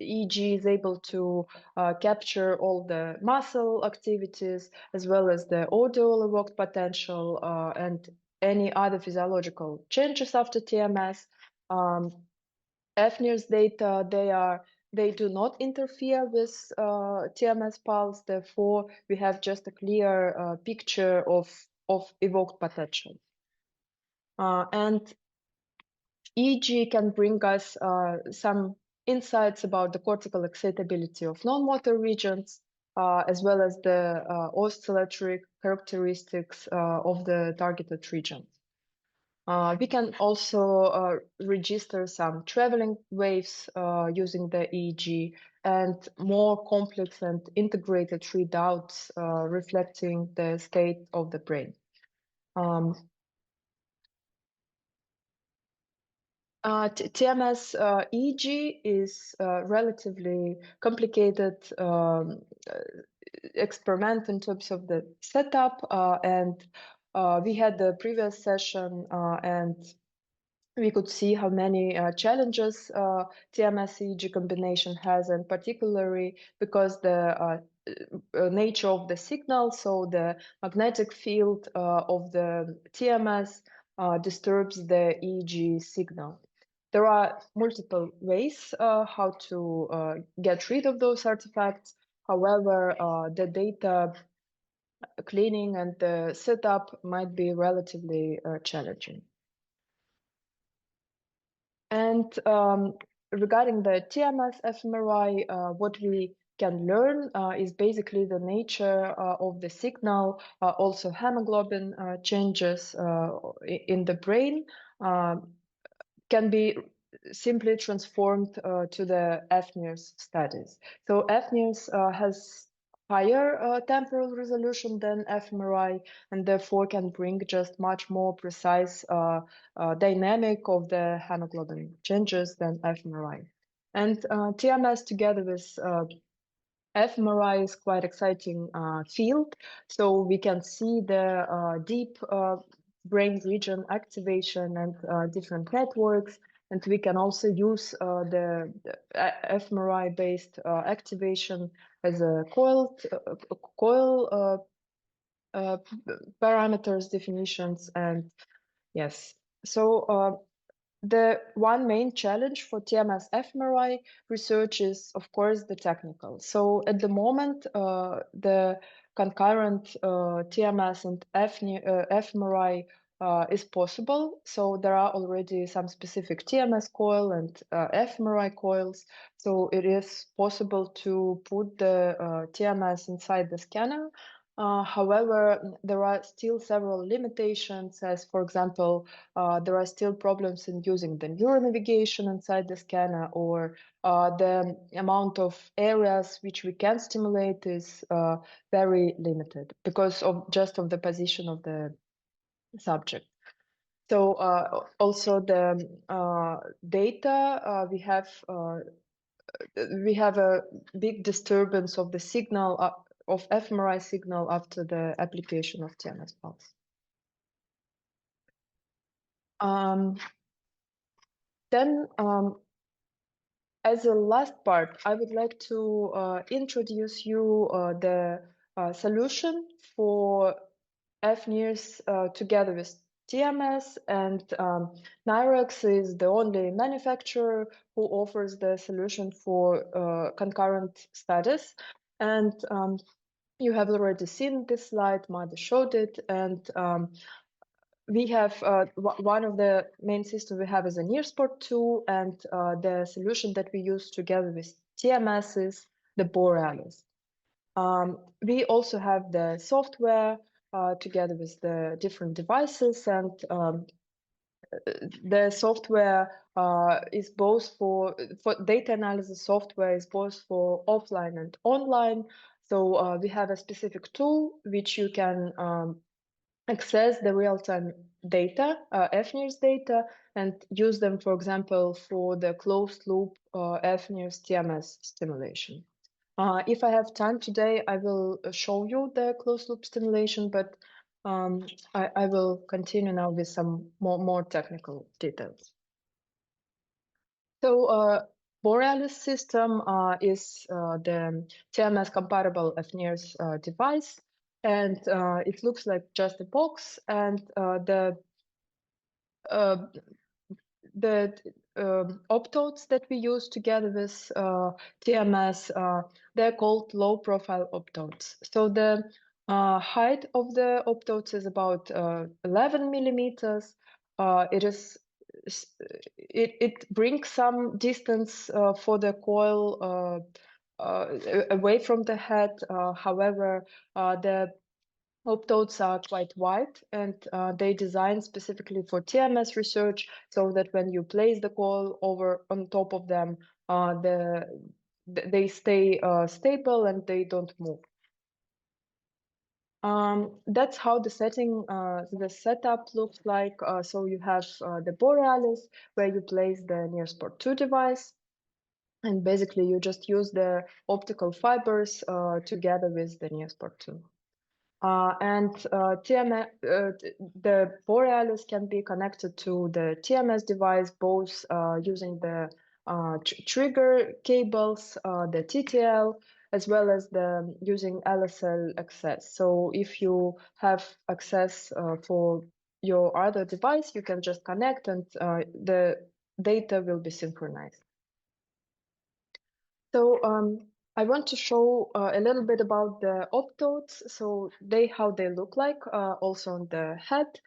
EEG is able to capture all the muscle activities as well as the audio evoked potential and any other physiological changes after TMS. fNIRS data, they are they do not interfere with TMS pulse. Therefore, we have just a clear picture of evoked potential. And EEG can bring us some insights about the cortical excitability of non-motor regions, as well as the oscillatory characteristics of the targeted region. We can also register some traveling waves using the EEG and more complex and integrated readouts reflecting the state of the brain. TMS-EEG is a relatively complicated experiment in terms of the setup, and we had the previous session and we could see how many challenges TMS-EEG combination has, and particularly because the nature of the signal, so the magnetic field of the TMS disturbs the EEG signal. There are multiple ways how to get rid of those artifacts. However, the data cleaning and the setup might be relatively challenging. And regarding the TMS-fMRI, what we can learn is basically the nature of the signal, also hemoglobin changes in the brain can be simply transformed to the fNIRS studies. So fNIRS has higher temporal resolution than fMRI, and therefore can bring just much more precise dynamic of the hemoglobin changes than fMRI. And TMS together with fMRI is quite exciting field. So we can see the deep brain region activation and different networks. And we can also use the fMRI based activation as a coil parameters definitions. And yes, so the one main challenge for TMS-fMRI research is, of course, the technical. So at the moment, the concurrent TMS and fMRI is possible. So there are already some specific TMS coil and fMRI coils. So it is possible to put the TMS inside the scanner. However, there are still several limitations, as for example, there are still problems in using the neuronavigation inside the scanner, or the amount of areas which we can stimulate is very limited because of just of the position of the subject. So also the data we have a big disturbance of the signal of fMRI signal after the application of TMS pulse. Then, as a last part, I would like to introduce you the solution for fNIRS together with TMS, and NIRx is the only manufacturer who offers the solution for concurrent studies. And you have already seen this slide, Mada showed it, and we have one of the main systems we have is a NIRsport 2, and the solution that we use together with TMS is the Borealis. We also have the software together with the different devices, and the software is both for data analysis. Software is both for offline and online. So we have a specific tool which you can access the real-time data, fNIRS data, and use them, for example, for the closed-loop fNIRS TMS stimulation. If I have time today, I will show you the closed-loop stimulation, but I will continue now with some more technical details. So Borealis system is the TMS-compatible fNIRS device, and it looks like just a box, and the optodes that we use together with TMS, they're called low-profile optodes. So the height of the optodes is about 11 millimeters. It brings some distance for the coil away from the head. However, the optodes are quite wide, and they designed specifically for TMS research, so that when you place the coil over on top of them, they stay stable and they don't move. That's how the setup looks like. So you have the Borealis, where you place the NIRS-Port2 device, and basically you just use the optical fibers together with the NIRS-Port2. The Borealis can be connected to the TMS device, both using the trigger cables, the TTL, as well as using LSL access. So if you have access for your other device, you can just connect, and the data will be synchronized. So I want to show a little bit about the optodes. So how they look like, also on the head.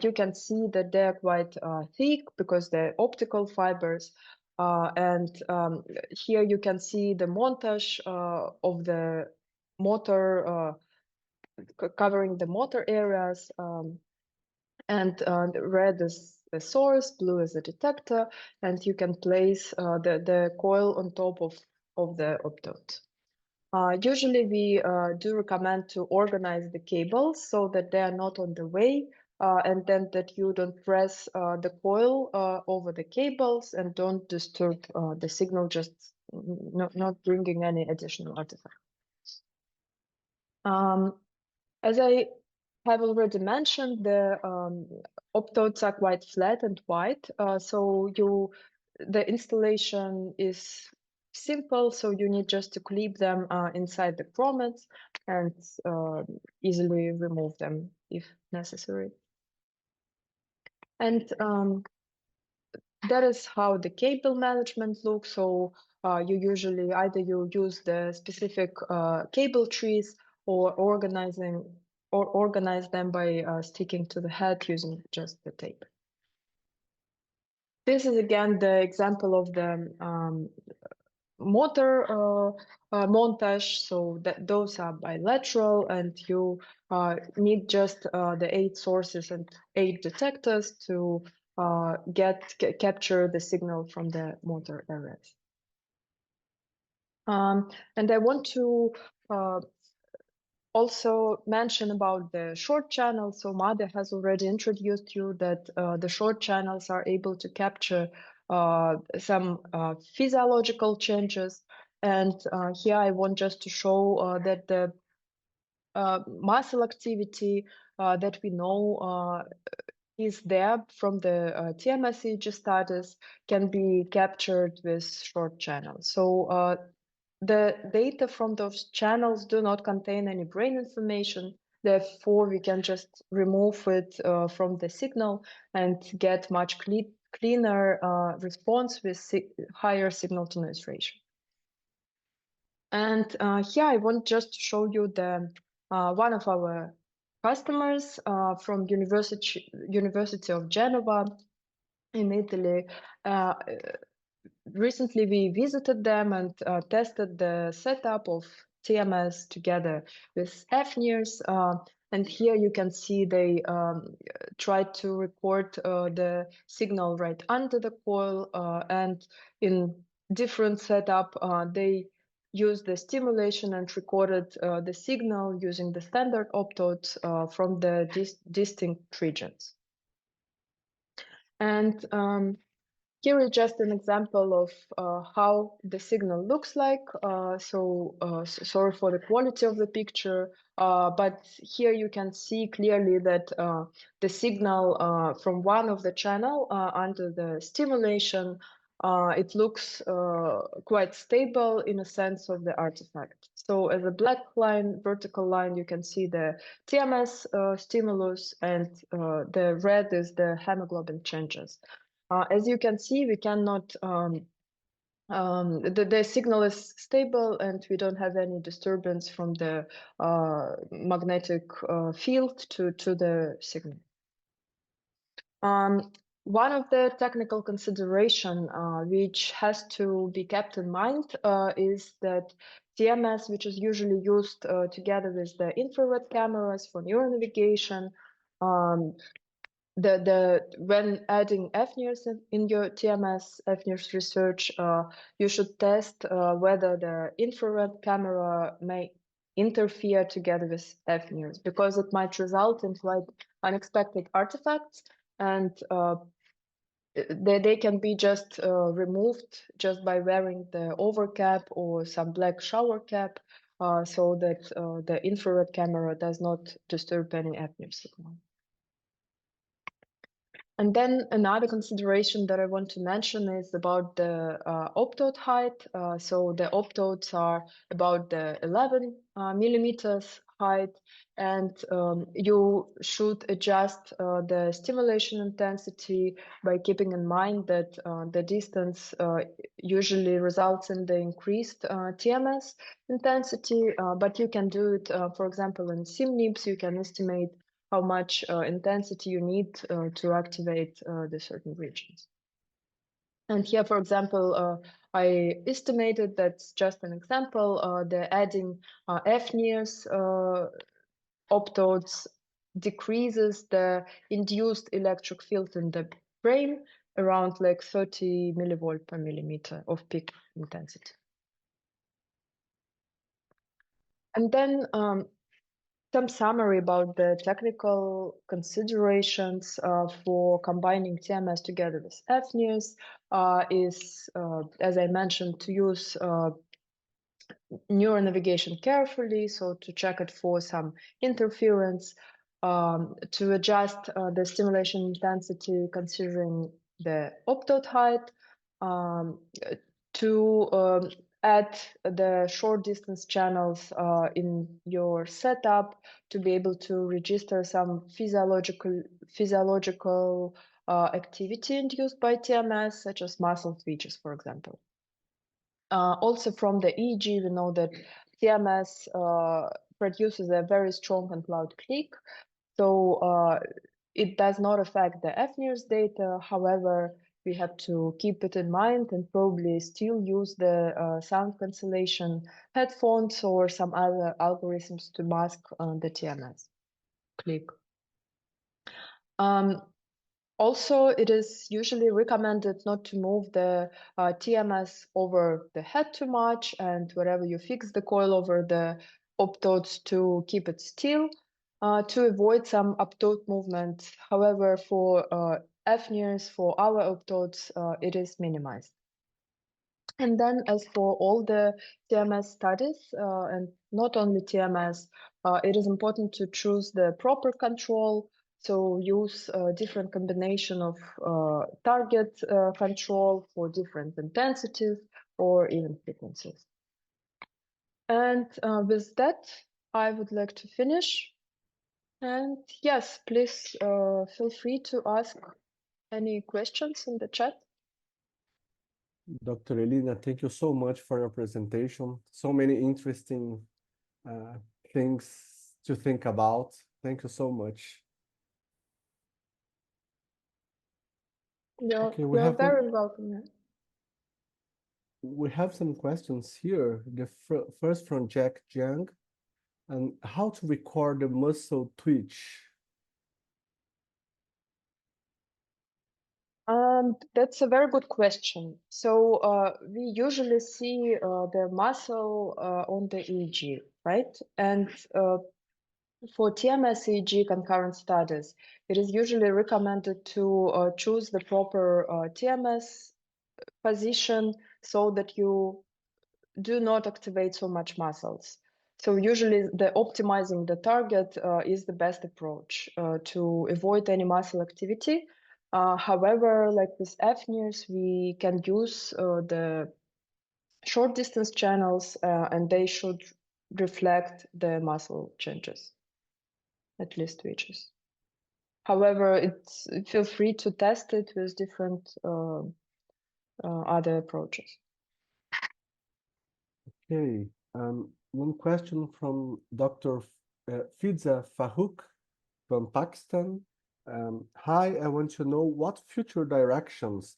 You can see that they're quite thick because they're optical fibers. Here you can see the montage of the motor, covering the motor areas. Red is the source, blue is the detector, and you can place the coil on top of the optode. Usually we do recommend to organize the cables so that they are not on the way, and then that you don't press the coil over the cables and don't disturb the signal, just not bringing any additional artifacts. As I have already mentioned, the optodes are quite flat and wide, so the installation is simple, so you need just to clip them inside the grommet and easily remove them if necessary. And that is how the cable management looks. So you usually either you use the specific cable trees or organize them by sticking to the head using just the tape. This is again the example of the motor montage. So those are bilateral, and you need just the 8 sources and 8 detectors to capture the signal from the motor areas. And I want to also mention about the short channels. So Made has already introduced you that the short channels are able to capture some physiological changes. And here I want just to show that the muscle activity that we know is there from the TMS-EEG studies can be captured with short channels. So the data from those channels do not contain any brain information. Therefore, we can just remove it from the signal and get much cleaner response with higher signal-to-noise ratio. And here I want just to show you the one of our customers from University of Genova in Italy. Recently, we visited them and tested the setup of TMS together with fNIRS. And here you can see they tried to record the signal right under the coil, and in different setup, they used the stimulation and recorded the signal using the standard optodes from the distinct regions. And here is just an example of how the signal looks like. Sorry for the quality of the picture, but here you can see clearly that the signal from one of the channel under the stimulation, it looks quite stable in a sense of the artifact. So as a black line, vertical line, you can see the TMS stimulus, and the red is the hemoglobin changes. As you can see, we cannot, the signal is stable and we don't have any disturbance from the magnetic field to the signal. One of the technical consideration which has to be kept in mind is that TMS, which is usually used together with the infrared cameras for neuronavigation, when adding fNIRS in your TMS-fNIRS research, you should test whether the infrared camera may interfere together with fNIRS, because it might result in quite unexpected artifacts, and they can be just removed just by wearing the overcap or some black shower cap, so that the infrared camera does not disturb any fNIRS signal. And then another consideration that I want to mention is about the optoid height. So the optoids are about the 11 millimeters height, and you should adjust the stimulation intensity by keeping in mind that the distance usually results in the increased TMS intensity, but you can do it, for example, in SIMNIPS, you can estimate how much intensity you need to activate the certain regions. And here, for example, I estimated, that's just an example, the adding fNIRS optoids decreases the induced electric field in the brain around like 30 millivolt per millimeter of peak intensity. And then some summary about the technical considerations for combining TMS together with fNIRS is, as I mentioned, to use neuronavigation carefully, so to check it for some interference, to adjust the stimulation intensity considering the optoid height, to add the short distance channels in your setup to be able to register some physiological activity induced by TMS, such as muscle twitches, for example. Also from the EEG, we know that TMS produces a very strong and loud click, so it does not affect the fNIRS data. However, we have to keep it in mind and probably still use the sound cancellation headphones or some other algorithms to mask the TMS click. Also, it is usually recommended not to move the TMS over the head too much, and wherever you fix the coil over the optoids, to keep it still to avoid some optoid movement. However, for fNIRS, for our optoids, it is minimized. And then as for all the TMS studies, and not only TMS, it is important to choose the proper control. So use a different combination of target control for different intensities or even frequencies. And with that, I would like to finish. And yes, please feel free to ask any questions in the chat. Dr. Elina, thank you so much for your presentation. So many interesting things to think about. Thank you so much. You're very welcome. Yeah. We have some questions here. The first from Jack Jiang, and how to record the muscle twitch. That's a very good question. So we usually see the muscle on the EEG, right? And for TMS-EEG concurrent studies, it is usually recommended to choose the proper TMS position so that you do not activate so much muscles. So usually the optimizing the target is the best approach to avoid any muscle activity. However, like with fNIRS, we can use the short distance channels and they should reflect the muscle changes, at least twitches. However, feel free to test it with different other approaches. Okay, one question from Dr. Fiza Fahouk from Pakistan. Hi, I want to know what future directions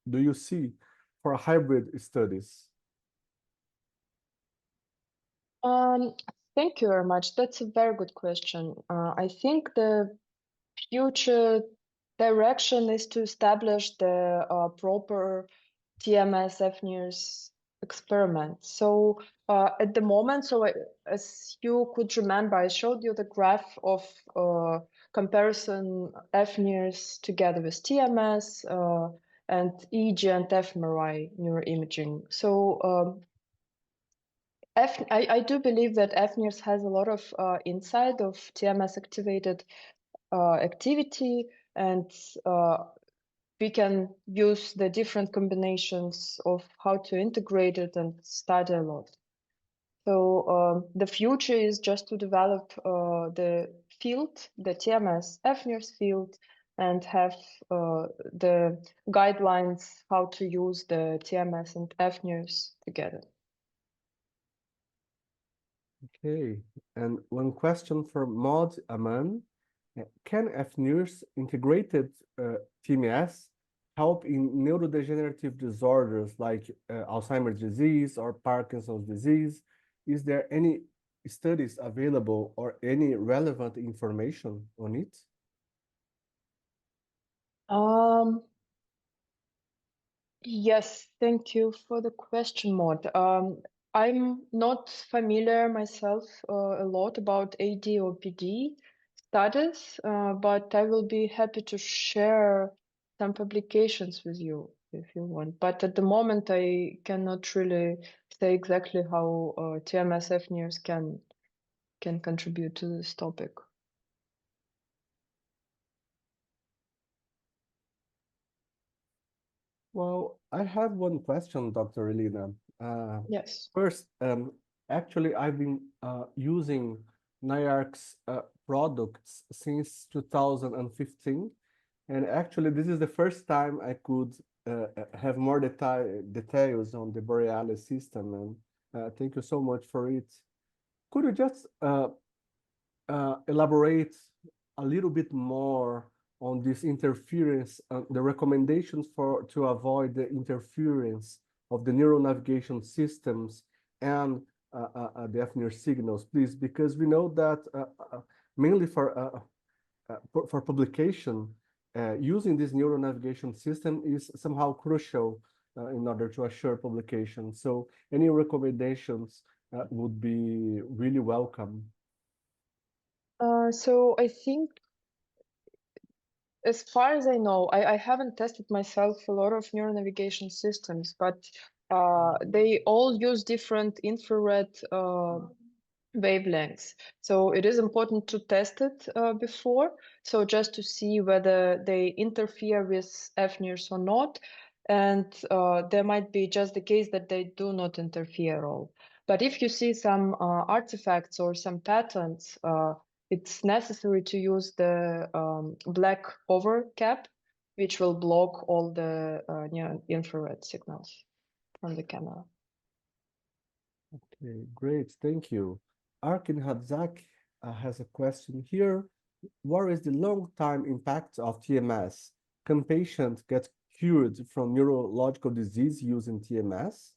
do you see for hybrid studies? Thank you very much. That's a very good question. I think the future direction is to establish the proper TMS-fNIRS experiment. So at the moment, as you could remember, I showed you the graph of comparison fNIRS together with TMS and EEG and fMRI neuroimaging. So I do believe that fNIRS has a lot of insight of TMS activated activity, and we can use the different combinations of how to integrate it and study a lot. So the future is just to develop the field, the TMS-fNIRS field, and have the guidelines how to use the TMS and fNIRS together. Okay, and one question from Maud Aman. Can fNIRS integrated TMS help in neurodegenerative disorders like Alzheimer's disease or Parkinson's disease? Is there any studies available or any relevant information on it? Yes, thank you for the question, Maud. I'm not familiar myself a lot about AD or PD studies, but I will be happy to share some publications with you if you want. But at the moment, I cannot really say exactly how TMS-fNIRS can contribute to this topic. Well, I have one question, Dr. Elena. Yes. First, actually, I've been using NIRx products since 2015. And actually, this is the first time I could have more details on the Borealis system. And thank you so much for it. Could you just elaborate a little bit more on this interference, the recommendations to avoid the interference of the neural navigation systems and the fNIRS signals, please? Because we know that mainly for publication, using this neural navigation system is somehow crucial in order to assure publication. So any recommendations would be really welcome. So I think, as far as I know, I haven't tested myself a lot of neural navigation systems, but they all use different infrared wavelengths. So it is important to test it before, so just to see whether they interfere with fNIRS or not. And there might be just the case that they do not interfere at all. But if you see some artifacts or some patterns, it's necessary to use the black overcap, which will block all the near-infrared signals from the camera. Okay, great, thank you. Arkin Hadzak has a question here. What is the long-time impact of TMS? Can patients get cured from neurological disease using TMS?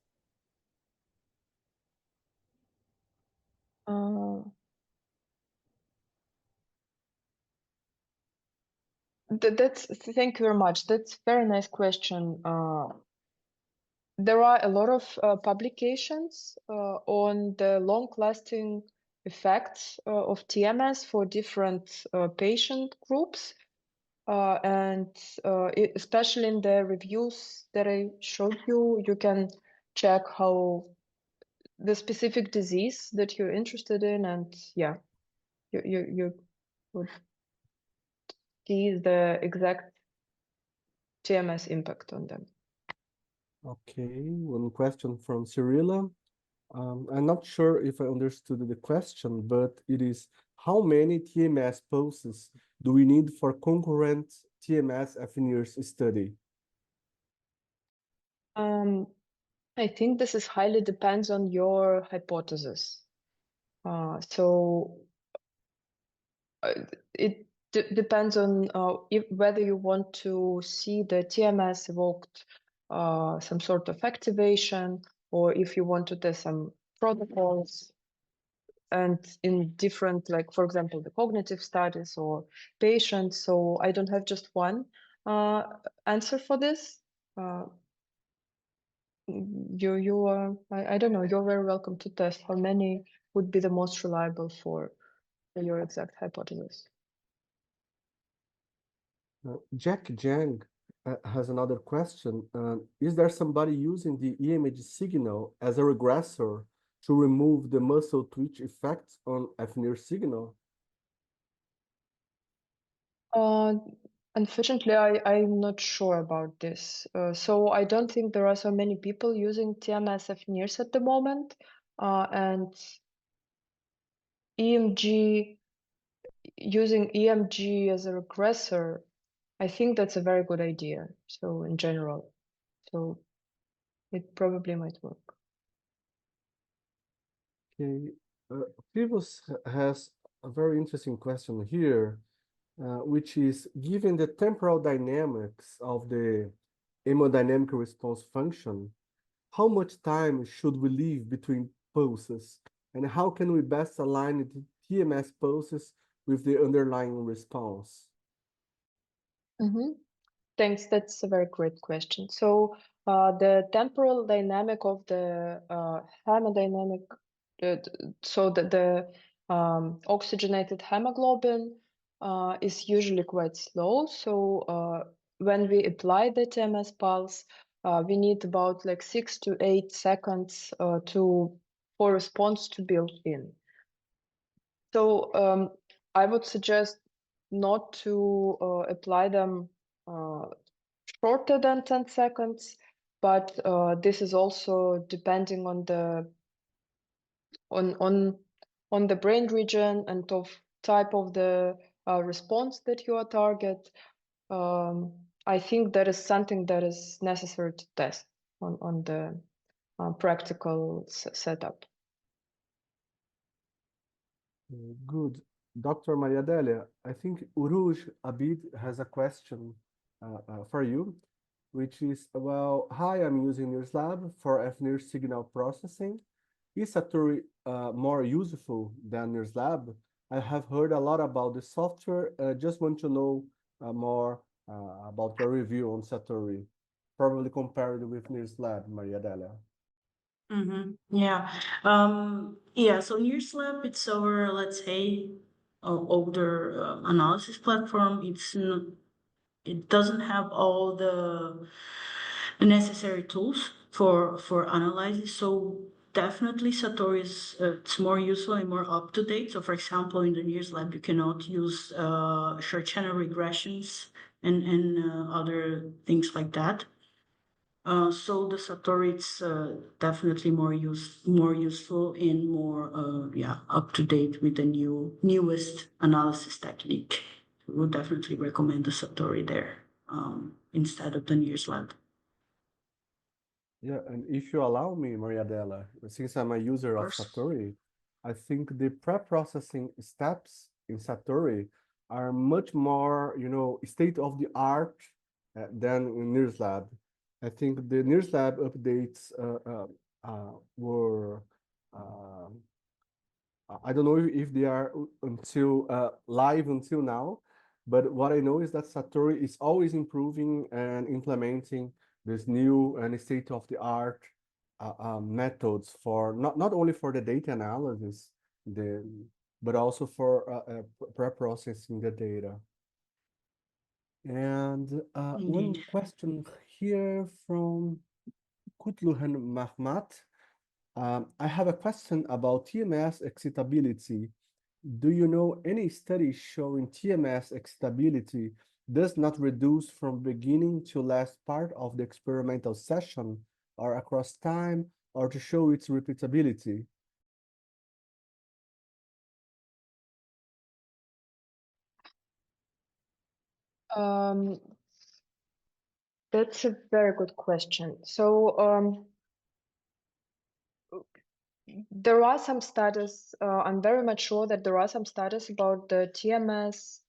Thank you very much. That's a very nice question. There are a lot of publications on the long-lasting effects of TMS for different patient groups. And especially in the reviews that I showed you, you can check how the specific disease that you're interested in, and yeah, you would see the exact TMS impact on them. Okay, one question from Cyrilla. I'm not sure if I understood the question, but it is how many TMS pulses do we need for concurrent TMS-fNIRS study? I think this is highly depends on your hypothesis. It depends on whether you want to see the TMS evoked some sort of activation, or if you want to test some protocols and in different, like, for example, the cognitive studies or patients. So I don't have just one answer for this. You are, I don't know, you're very welcome to test how many would be the most reliable for your exact hypothesis. Jack Jang has another question. Is there somebody using the image signal as a regressor to remove the muscle twitch effects on fNIRS signal? Unfortunately, I'm not sure about this. So I don't think there are so many people using TMS-fNIRS at the moment. And EMG, using EMG as a regressor, I think that's a very good idea. So in general, so it probably might work. Okay, Phoebus has a very interesting question here, which is, given the temporal dynamics of the hemodynamic response function, how much time should we leave between pulses? And how can we best align the TMS pulses with the underlying response? Thanks, that's a very great question. So the temporal dynamic of the hemodynamic, so that the oxygenated hemoglobin is usually quite slow. So when we apply the TMS pulse, we need about like 6 to 8 seconds for response to build in. So I would suggest not to apply them shorter than 10 seconds, but this is also depending on the brain region and of type of the response that you are target. I think that is something that is necessary to test on the practical setup. Good. Dr. Maria Delia, I think Uruj Abid has a question for you, which is about, hi, I'm using NIRS for fNIRS signal processing. Is Satori more useful than NIRS? I have heard a lot about the software. Just want to know more about your review on Satori, probably compared with NIRS, Maria Delia. Yeah. Yeah, so NIRs, it's our, let's say, older analysis platform. It doesn't have all the necessary tools for analysis. So definitely Satori is it's more useful and more up to date. So for example, in the NIRS you cannot use short channel regressions and other things like that. So the Satori, it's definitely more useful and more up to date with the newest analysis technique. We would definitely recommend the Satori there instead of the NIRS. Yeah, and if you allow me, Mariadela, since I'm a user of Satori, I think the pre-processing steps in Satori are much more, state of the art than in NIRS. I think the NIRS updates were, I don't know if they are until live until now, but what I know is that Satori is always improving and implementing this new and state-of-the-art methods for not only for the data analysis, but also for pre-processing the data. And one question here from Kutluhan Mahmat. I have a question about TMS excitability. Do you know any study showing TMS excitability does not reduce from beginning to last part of the experimental session or across time, or to show its repeatability? That's a very good question. So there are some studies, I'm very much sure that there are some studies about the TMS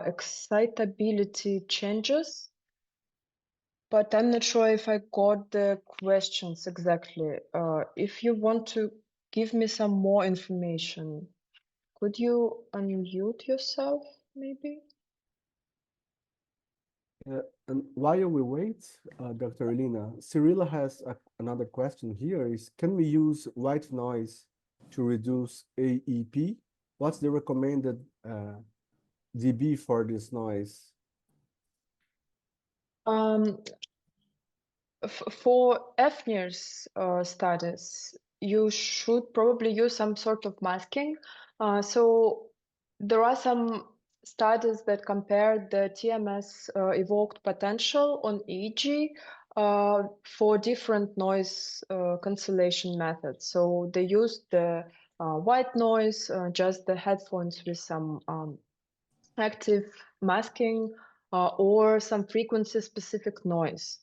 excitability changes, but I'm not sure if I got the questions exactly. If you want to give me some more information, could you unmute yourself, maybe? And while we wait, Dr. Elena, Cyrilla has another question here is, can we use white noise to reduce AEP? What's the recommended dB for this noise? For fNIRS studies, you should probably use some sort of masking. So there are some studies that compare the TMS evoked potential on EEG for different noise cancellation methods. So they used the white noise, just the headphones with some active masking or some frequency-specific noise.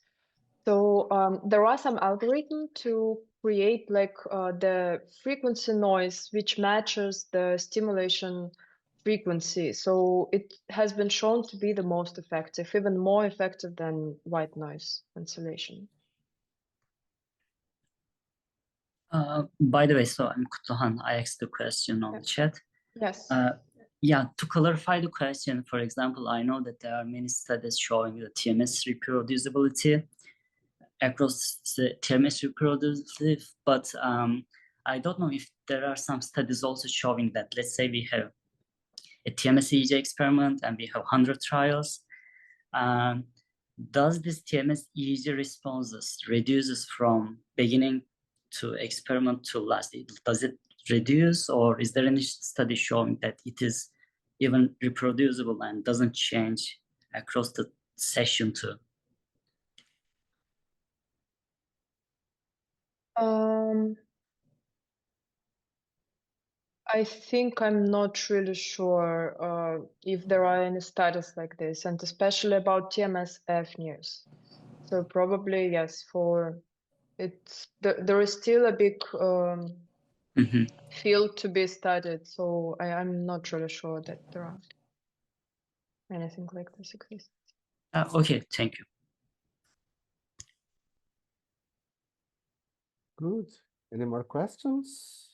So there are some algorithms to create like the frequency noise which matches the stimulation frequency. So it has been shown to be the most effective, even more effective than white noise cancellation. By the way, so I'm Kutuhan. I asked the question on the chat. Yes. Yeah, to clarify the question, for example, I know that there are many studies showing the TMS reproducibility across the TMS reproducibility, but I don't know if there are some studies also showing that, let's say we have a TMS-EEG experiment and we have 100 trials. Does this TMS-EEG responses reduces from beginning to experiment to last? Does it reduce, or is there any study showing that it is even reproducible and doesn't change across the session too? I think I'm not really sure if there are any studies like this, and especially about TMS-fNIRS. So probably yes, for it's there is still a big field to be studied. So I'm not really sure that there are anything like this exists. Okay, thank you. Good. Any more questions?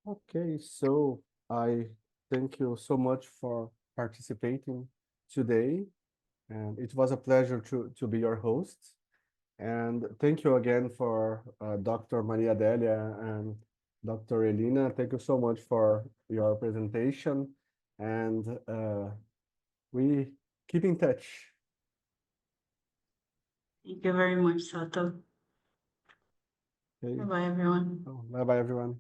Okay, so I thank you so much for participating today, and it was a pleasure to be your host. And thank you again for Dr. Maria Delia and Dr. Elena. Thank you so much for your presentation, and we keep in touch. Thank you very much, Sato. Okay. Bye-bye, everyone. Bye-bye, everyone.